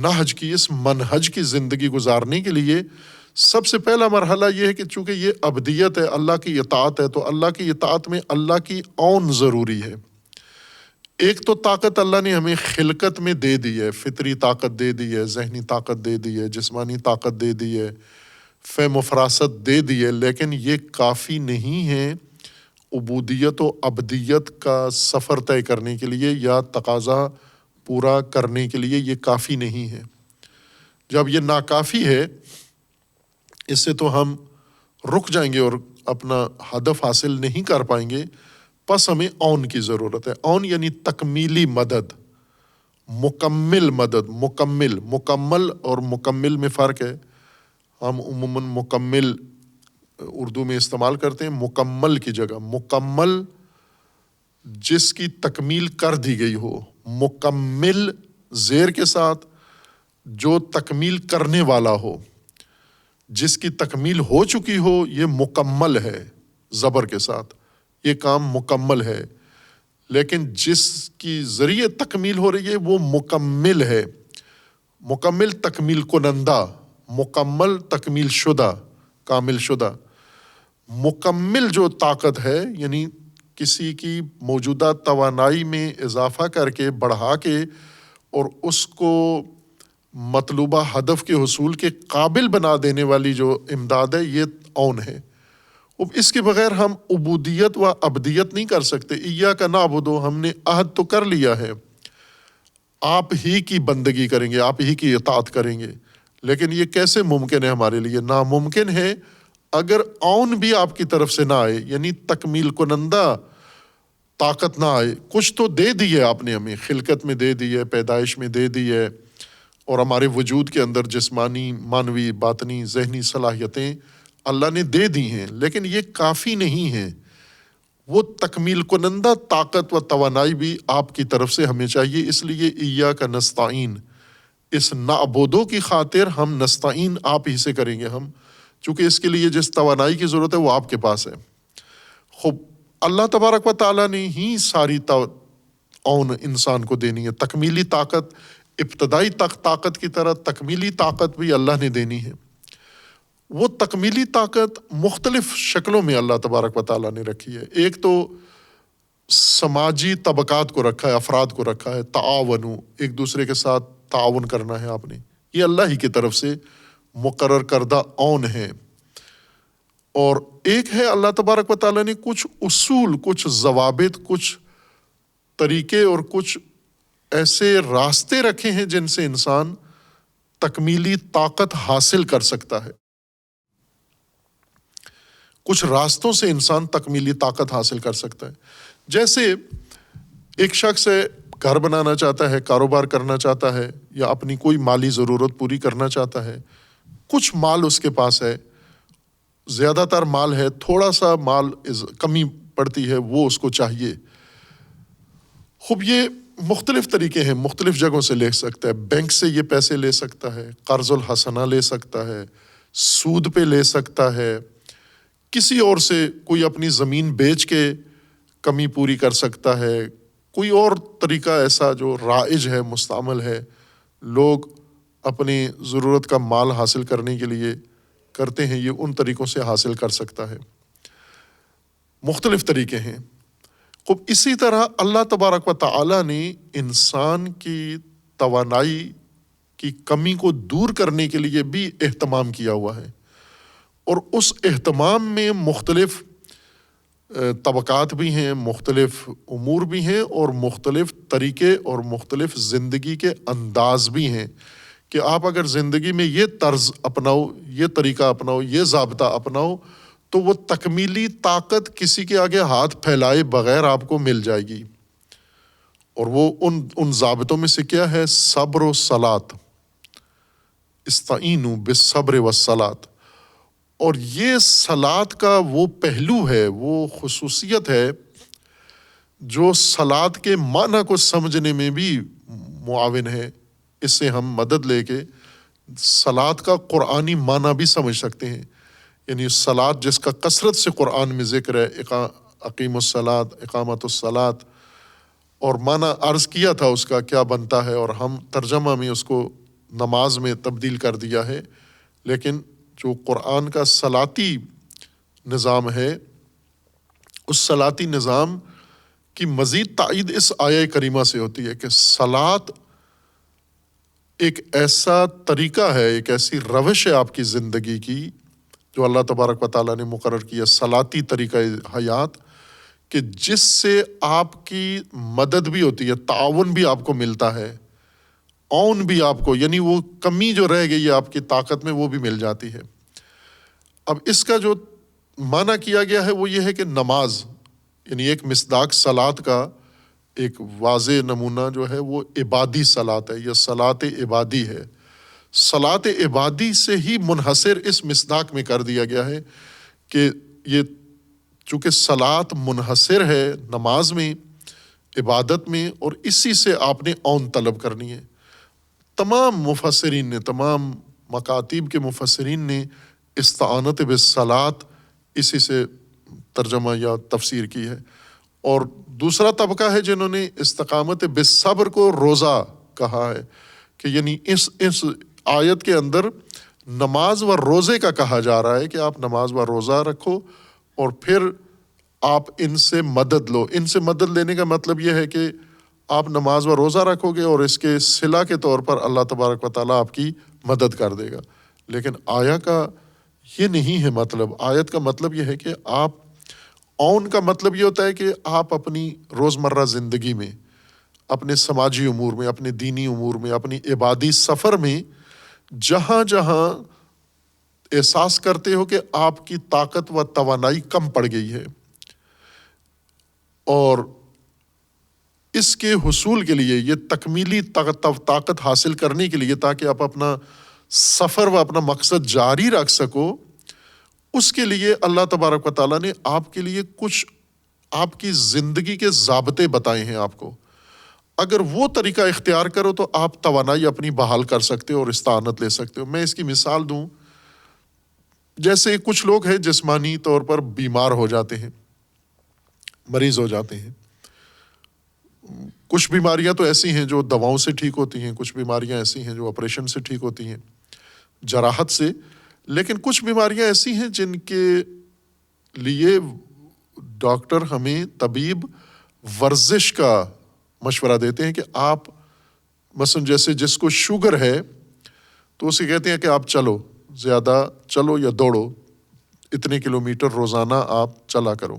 نہج کی، اس منہج کی زندگی گزارنے کے لیے سب سے پہلا مرحلہ یہ ہے کہ چونکہ یہ عبدیت ہے، اللہ کی اطاعت ہے، تو اللہ کی اطاعت میں اللہ کی عون ضروری ہے. ایک تو طاقت اللہ نے ہمیں خلقت میں دے دی ہے، فطری طاقت دے دی ہے، ذہنی طاقت دے دی ہے، جسمانی طاقت دے دی ہے، فہم و فراست دے دی ہے، لیکن یہ کافی نہیں ہے عبودیت و عبدیت کا سفر طے کرنے کے لیے یا تقاضا پورا کرنے کے لیے. یہ کافی نہیں ہے. جب یہ ناکافی ہے، اس سے تو ہم رک جائیں گے اور اپنا ہدف حاصل نہیں کر پائیں گے. پس ہمیں عون کی ضرورت ہے. عون یعنی تکمیلی مدد، مکمل مدد. مکمل اور مکمل میں فرق ہے. ہم عموماً مکمل اردو میں استعمال کرتے ہیں، مکمل کی جگہ مکمل جس کی تکمیل کر دی گئی ہو. مکمل زیر کے ساتھ جو تکمیل کرنے والا ہو، جس کی تکمیل ہو چکی ہو، یہ مکمل ہے زبر کے ساتھ. یہ کام مکمل ہے. لیکن جس کی ذریعے تکمیل ہو رہی ہے وہ مکمل ہے، مکمل تکمیل کنندہ، مکمل تکمیل شدہ، کامل شدہ۔ مکمل جو طاقت ہے یعنی کسی کی موجودہ توانائی میں اضافہ کر کے، بڑھا کے، اور اس کو مطلوبہ ہدف کے حصول کے قابل بنا دینے والی جو امداد ہے، یہ اون ہے۔ اب اس کے بغیر ہم عبودیت و عبدیت نہیں کر سکتے۔ ایاک نعبد، ہم نے عہد تو کر لیا ہے، آپ ہی کی بندگی کریں گے، آپ ہی کی اطاعت کریں گے، لیکن یہ کیسے ممکن ہے ہمارے لیے؟ ناممکن ہے اگر اون بھی آپ کی طرف سے نہ آئے، یعنی تکمیل کنندہ طاقت نہ آئے۔ کچھ تو دے دی ہے آپ نے ہمیں، خلقت میں دے دی ہے، پیدائش میں دے دی ہے، اور ہمارے وجود کے اندر جسمانی، معنوی، باطنی، ذہنی صلاحیتیں اللہ نے دے دی ہیں، لیکن یہ کافی نہیں ہیں۔ وہ تکمیل کنندہ طاقت و توانائی بھی آپ کی طرف سے ہمیں چاہیے۔ اس لیے ایاک نستعین، اس نعبدو کی خاطر ہم نستعین آپ ہی سے کریں گے ہم، چونکہ اس کے لیے جس توانائی کی ضرورت ہے وہ آپ کے پاس ہے۔ خوب، اللہ تبارک و تعالیٰ نے ہی ساری اون انسان کو دینی ہے۔ تکمیلی طاقت، ابتدائی طاقت کی طرح تکمیلی طاقت بھی اللہ نے دینی ہے۔ وہ تکمیلی طاقت مختلف شکلوں میں اللہ تبارک و تعالیٰ نے رکھی ہے۔ ایک تو سماجی طبقات کو رکھا ہے، افراد کو رکھا ہے، تعاونو، ایک دوسرے کے ساتھ تعاون کرنا ہے آپ نے، یہ اللہ ہی کی طرف سے مقرر کردہ اون ہے۔ اور ایک ہے اللہ تبارک و تعالیٰ نے کچھ اصول، کچھ ضوابط، کچھ طریقے اور کچھ ایسے راستے رکھے ہیں جن سے انسان تکمیلی طاقت حاصل کر سکتا ہے۔ کچھ راستوں سے انسان تکمیلی طاقت حاصل کر سکتا ہے۔ جیسے ایک شخص ہے، گھر بنانا چاہتا ہے، کاروبار کرنا چاہتا ہے، یا اپنی کوئی مالی ضرورت پوری کرنا چاہتا ہے، کچھ مال اس کے پاس ہے، زیادہ تر مال ہے، تھوڑا سا مال کمی پڑتی ہے، وہ اس کو چاہیے۔ خوب، یہ مختلف طریقے ہیں، مختلف جگہوں سے لے سکتا ہے۔ بینک سے یہ پیسے لے سکتا ہے، قرض الحسنہ لے سکتا ہے، سود پہ لے سکتا ہے، کسی اور سے کوئی اپنی زمین بیچ کے کمی پوری کر سکتا ہے، کوئی اور طریقہ ایسا جو رائج ہے، مستعمل ہے، لوگ اپنی ضرورت کا مال حاصل کرنے کے لیے کرتے ہیں، یہ ان طریقوں سے حاصل کر سکتا ہے۔ مختلف طریقے ہیں۔ خوب، اسی طرح اللہ تبارک و تعالیٰ نے انسان کی توانائی کی کمی کو دور کرنے کے لیے بھی اہتمام کیا ہوا ہے، اور اس اہتمام میں مختلف طبقات بھی ہیں، مختلف امور بھی ہیں، اور مختلف طریقے اور مختلف زندگی کے انداز بھی ہیں کہ آپ اگر زندگی میں یہ طرز اپناؤ، یہ طریقہ اپناؤ، یہ ضابطہ اپناؤ، تو وہ تکمیلی طاقت کسی کے آگے ہاتھ پھیلائے بغیر آپ کو مل جائے گی۔ اور وہ ان ضابطوں میں سے کیا ہے؟ صبر و صلاۃ، استعینوا بالصبر والصلاۃ۔ اور یہ صلاۃ کا وہ پہلو ہے، وہ خصوصیت ہے جو صلاۃ کے معنی کو سمجھنے میں بھی معاون ہے۔ اس سے ہم مدد لے کے صلاۃ کا قرآنی معنی بھی سمجھ سکتے ہیں۔ یعنی صلاۃ جس کا کثرت سے قرآن میں ذکر ہے، اقیم الصلاۃ، اقامت الصلاۃ، اور معنی عرض کیا تھا اس کا کیا بنتا ہے، اور ہم ترجمہ میں اس کو نماز میں تبدیل کر دیا ہے۔ لیکن جو قرآن کا صلاتی نظام ہے، اس صلاتی نظام کی مزید تائید اس آیہ کریمہ سے ہوتی ہے کہ صلاۃ ایک ایسا طریقہ ہے، ایک ایسی روش ہے آپ کی زندگی کی جو اللہ تبارک و تعالیٰ نے مقرر کیا، صلاتی طریقہ حیات، کہ جس سے آپ کی مدد بھی ہوتی ہے، تعاون بھی آپ کو ملتا ہے، اون بھی آپ کو، یعنی وہ کمی جو رہ گئی ہے آپ کی طاقت میں، وہ بھی مل جاتی ہے۔ اب اس کا جو معنی کیا گیا ہے وہ یہ ہے کہ نماز، یعنی ایک مصداق صلاۃ کا ایک واضح نمونہ جو ہے وہ عبادی صلاۃ ہے، یا صلاۃ عبادی ہے۔ صلاۃ عبادی سے ہی منحصر اس مصداق میں کر دیا گیا ہے کہ یہ چونکہ صلاۃ منحصر ہے نماز میں، عبادت میں، اور اسی سے آپ نے اون طلب کرنی ہے۔ تمام مفسرین نے، تمام مکاتیب کے مفسرین نے استعانت بالصلاۃ اسی سے ترجمہ یا تفسیر کی ہے، اور دوسرا طبقہ ہے جنہوں نے استقامت بالصبر کو روزہ کہا ہے، کہ یعنی اس آیت کے اندر نماز و روزے کا کہا جا رہا ہے کہ آپ نماز و روزہ رکھو اور پھر آپ ان سے مدد لو۔ ان سے مدد لینے کا مطلب یہ ہے کہ آپ نماز و روزہ رکھو گے اور اس کے صلہ کے طور پر اللہ تبارک و تعالیٰ آپ کی مدد کر دے گا۔ لیکن آیا کا یہ نہیں ہے مطلب، آیت کا مطلب یہ ہے کہ آپ اون کا مطلب یہ ہوتا ہے کہ آپ اپنی روزمرہ زندگی میں، اپنے سماجی امور میں، اپنے دینی امور میں، اپنی عبادی سفر میں جہاں جہاں احساس کرتے ہو کہ آپ کی طاقت و توانائی کم پڑ گئی ہے، اور اس کے حصول کے لیے، یہ تکمیلی طاقت حاصل کرنے کے لیے، تاکہ آپ اپنا سفر و اپنا مقصد جاری رکھ سکو، اس کے لیے اللہ تبارک و تعالیٰ نے آپ کے لیے کچھ آپ کی زندگی کے ضابطے بتائے ہیں آپ کو۔ اگر وہ طریقہ اختیار کرو تو آپ توانائی اپنی بحال کر سکتے ہو اور استعانت لے سکتے ہو۔ میں اس کی مثال دوں، جیسے کچھ لوگ ہیں جسمانی طور پر بیمار ہو جاتے ہیں، مریض ہو جاتے ہیں۔ کچھ بیماریاں تو ایسی ہیں جو دواؤں سے ٹھیک ہوتی ہیں، کچھ بیماریاں ایسی ہیں جو آپریشن سے ٹھیک ہوتی ہیں، جراحت سے، لیکن کچھ بیماریاں ایسی ہیں جن کے لیے ڈاکٹر ہمیں، طبیب، ورزش کا مشورہ دیتے ہیں کہ آپ مثلا جیسے جس کو شوگر ہے تو اسے کہتے ہیں کہ آپ چلو، زیادہ چلو یا دوڑو، اتنے کلومیٹر روزانہ آپ چلا کرو۔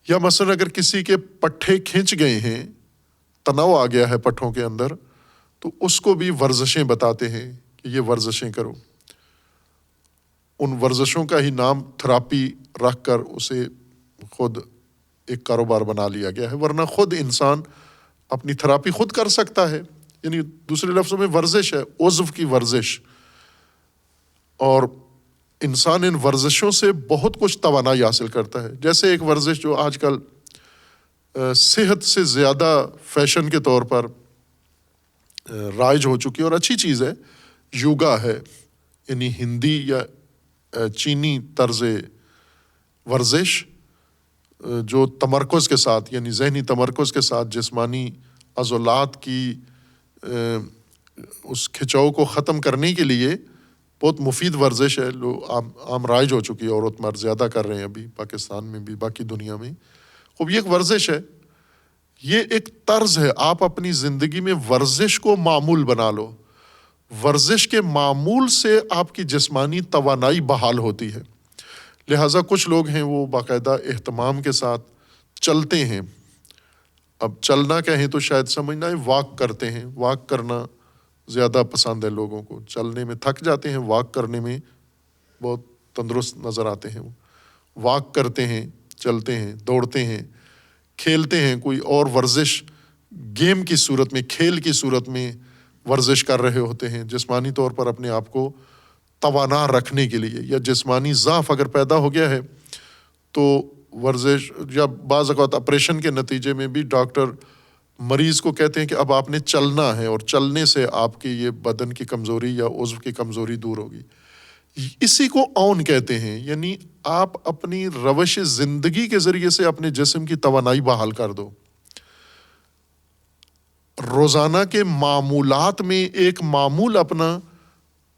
یا مثلا اگر کسی کے پٹھے کھنچ گئے ہیں، تناؤ آ گیا ہے پٹھوں کے اندر، تو اس کو بھی ورزشیں بتاتے ہیں کہ یہ ورزشیں کرو۔ ان ورزشوں کا ہی نام تھراپی رکھ کر اسے خود ایک کاروبار بنا لیا گیا ہے، ورنہ خود انسان اپنی تھراپی خود کر سکتا ہے۔ یعنی دوسرے لفظوں میں ورزش ہے، عضو کی ورزش، اور انسان ان ورزشوں سے بہت کچھ توانائی حاصل کرتا ہے۔ جیسے ایک ورزش جو آج کل صحت سے زیادہ فیشن کے طور پر رائج ہو چکی ہے اور اچھی چیز ہے، یوگا ہے، یعنی ہندی یا چینی طرز ورزش جو تمرکز کے ساتھ، یعنی ذہنی تمرکز کے ساتھ جسمانی عضلات کی اس کھچاؤ کو ختم کرنے کے لیے بہت مفید ورزش ہے، عام رائج ہو چکی ہے، عورت مرد زیادہ کر رہے ہیں ابھی پاکستان میں بھی، باقی دنیا میں۔ خوب یہ ایک ورزش ہے، یہ ایک طرز ہے۔ آپ اپنی زندگی میں ورزش کو معمول بنا لو، ورزش کے معمول سے آپ کی جسمانی توانائی بحال ہوتی ہے۔ لہٰذا کچھ لوگ ہیں وہ باقاعدہ اہتمام کے ساتھ چلتے ہیں۔ اب چلنا کہیں تو شاید سمجھنا ہے، واک کرتے ہیں، واک کرنا زیادہ پسند ہے لوگوں کو۔ چلنے میں تھک جاتے ہیں، واک کرنے میں بہت تندرست نظر آتے ہیں۔ وہ واک کرتے ہیں، چلتے ہیں، دوڑتے ہیں، کھیلتے ہیں، کوئی اور ورزش گیم کی صورت میں، کھیل کی صورت میں ورزش کر رہے ہوتے ہیں، جسمانی طور پر اپنے آپ کو توانا رکھنے کے لیے۔ یا جسمانی ضعف اگر پیدا ہو گیا ہے تو ورزش، یا بعض اوقات آپریشن کے نتیجے میں بھی ڈاکٹر مریض کو کہتے ہیں کہ اب آپ نے چلنا ہے، اور چلنے سے آپ کی یہ بدن کی کمزوری یا عضو کی کمزوری دور ہوگی۔ اسی کو اون کہتے ہیں، یعنی آپ اپنی روش زندگی کے ذریعے سے اپنے جسم کی توانائی بحال کر دو۔ روزانہ کے معمولات میں ایک معمول اپنا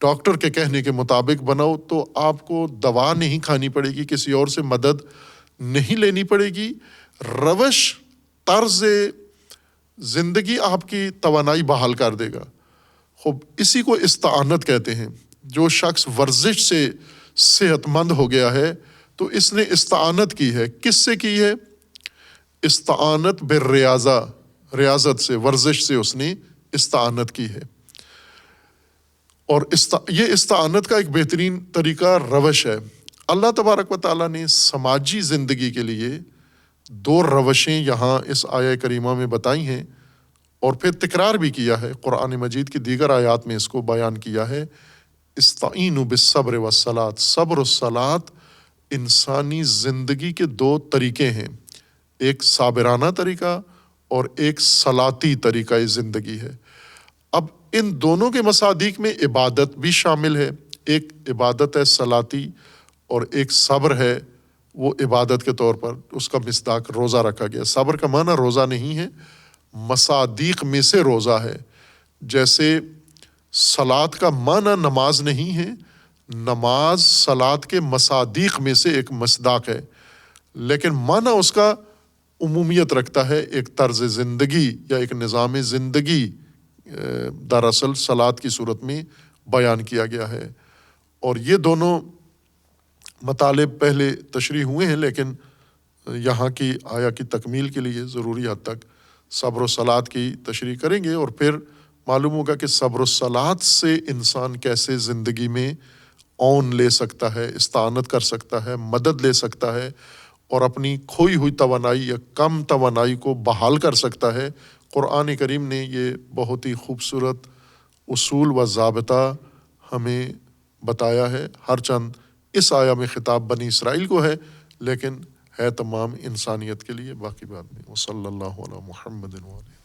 ڈاکٹر کے کہنے کے مطابق بناؤ، تو آپ کو دوا نہیں کھانی پڑے گی، کسی اور سے مدد نہیں لینی پڑے گی۔ روش، طرز زندگی آپ کی توانائی بحال کر دے گا۔ خوب اسی کو استعانت کہتے ہیں۔ جو شخص ورزش سے صحت مند ہو گیا ہے تو اس نے استعانت کی ہے۔ کس سے کی ہے؟ استعانت بالریاضہ، ریاضت سے، ورزش سے اس نے استعانت کی ہے۔ اور یہ استعانت کا ایک بہترین طریقہ روش ہے۔ اللہ تبارک و تعالیٰ نے سماجی زندگی کے لیے دو روشیں یہاں اس آیہ کریمہ میں بتائی ہیں، اور پھر تکرار بھی کیا ہے۔ قرآن مجید کی دیگر آیات میں اس کو بیان کیا ہے۔ استعینوا بالصبر والصلاۃ، صبر و صلاۃ انسانی زندگی کے دو طریقے ہیں، ایک صابرانہ طریقہ اور ایک صلاتی طریقہ زندگی ہے۔ اب ان دونوں کے مصادیق میں عبادت بھی شامل ہے، ایک عبادت ہے صلاتی اور ایک صبر ہے وہ عبادت کے طور پر اس کا مصداق روزہ رکھا گیا۔ صبر کا معنی روزہ نہیں ہے، مصادیق میں سے روزہ ہے۔ جیسے صلاۃ کا معنی نماز نہیں ہے، نماز صلاۃ کے مصادیق میں سے ایک مصداق ہے، لیکن معنی اس کا عمومیت رکھتا ہے، ایک طرز زندگی یا ایک نظام زندگی دراصل صلاۃ کی صورت میں بیان کیا گیا ہے۔ اور یہ دونوں مطالب پہلے تشریح ہوئے ہیں، لیکن یہاں کی آیا کی تکمیل کے لیے ضروری حد تک صبر و صلاۃ کی تشریح کریں گے، اور پھر معلوم ہوگا کہ صبر و صلاۃ سے انسان کیسے زندگی میں اون لے سکتا ہے، استعانت کر سکتا ہے، مدد لے سکتا ہے، اور اپنی کھوئی ہوئی توانائی یا کم توانائی کو بحال کر سکتا ہے۔ قرآن کریم نے یہ بہت ہی خوبصورت اصول و ضابطہ ہمیں بتایا ہے۔ ہر چند اس آیا میں خطاب بنی اسرائیل کو ہے، لیکن ہے تمام انسانیت کے لیے، باقی بات نہیں۔ وصلی اللہ علی محمد وعلیہ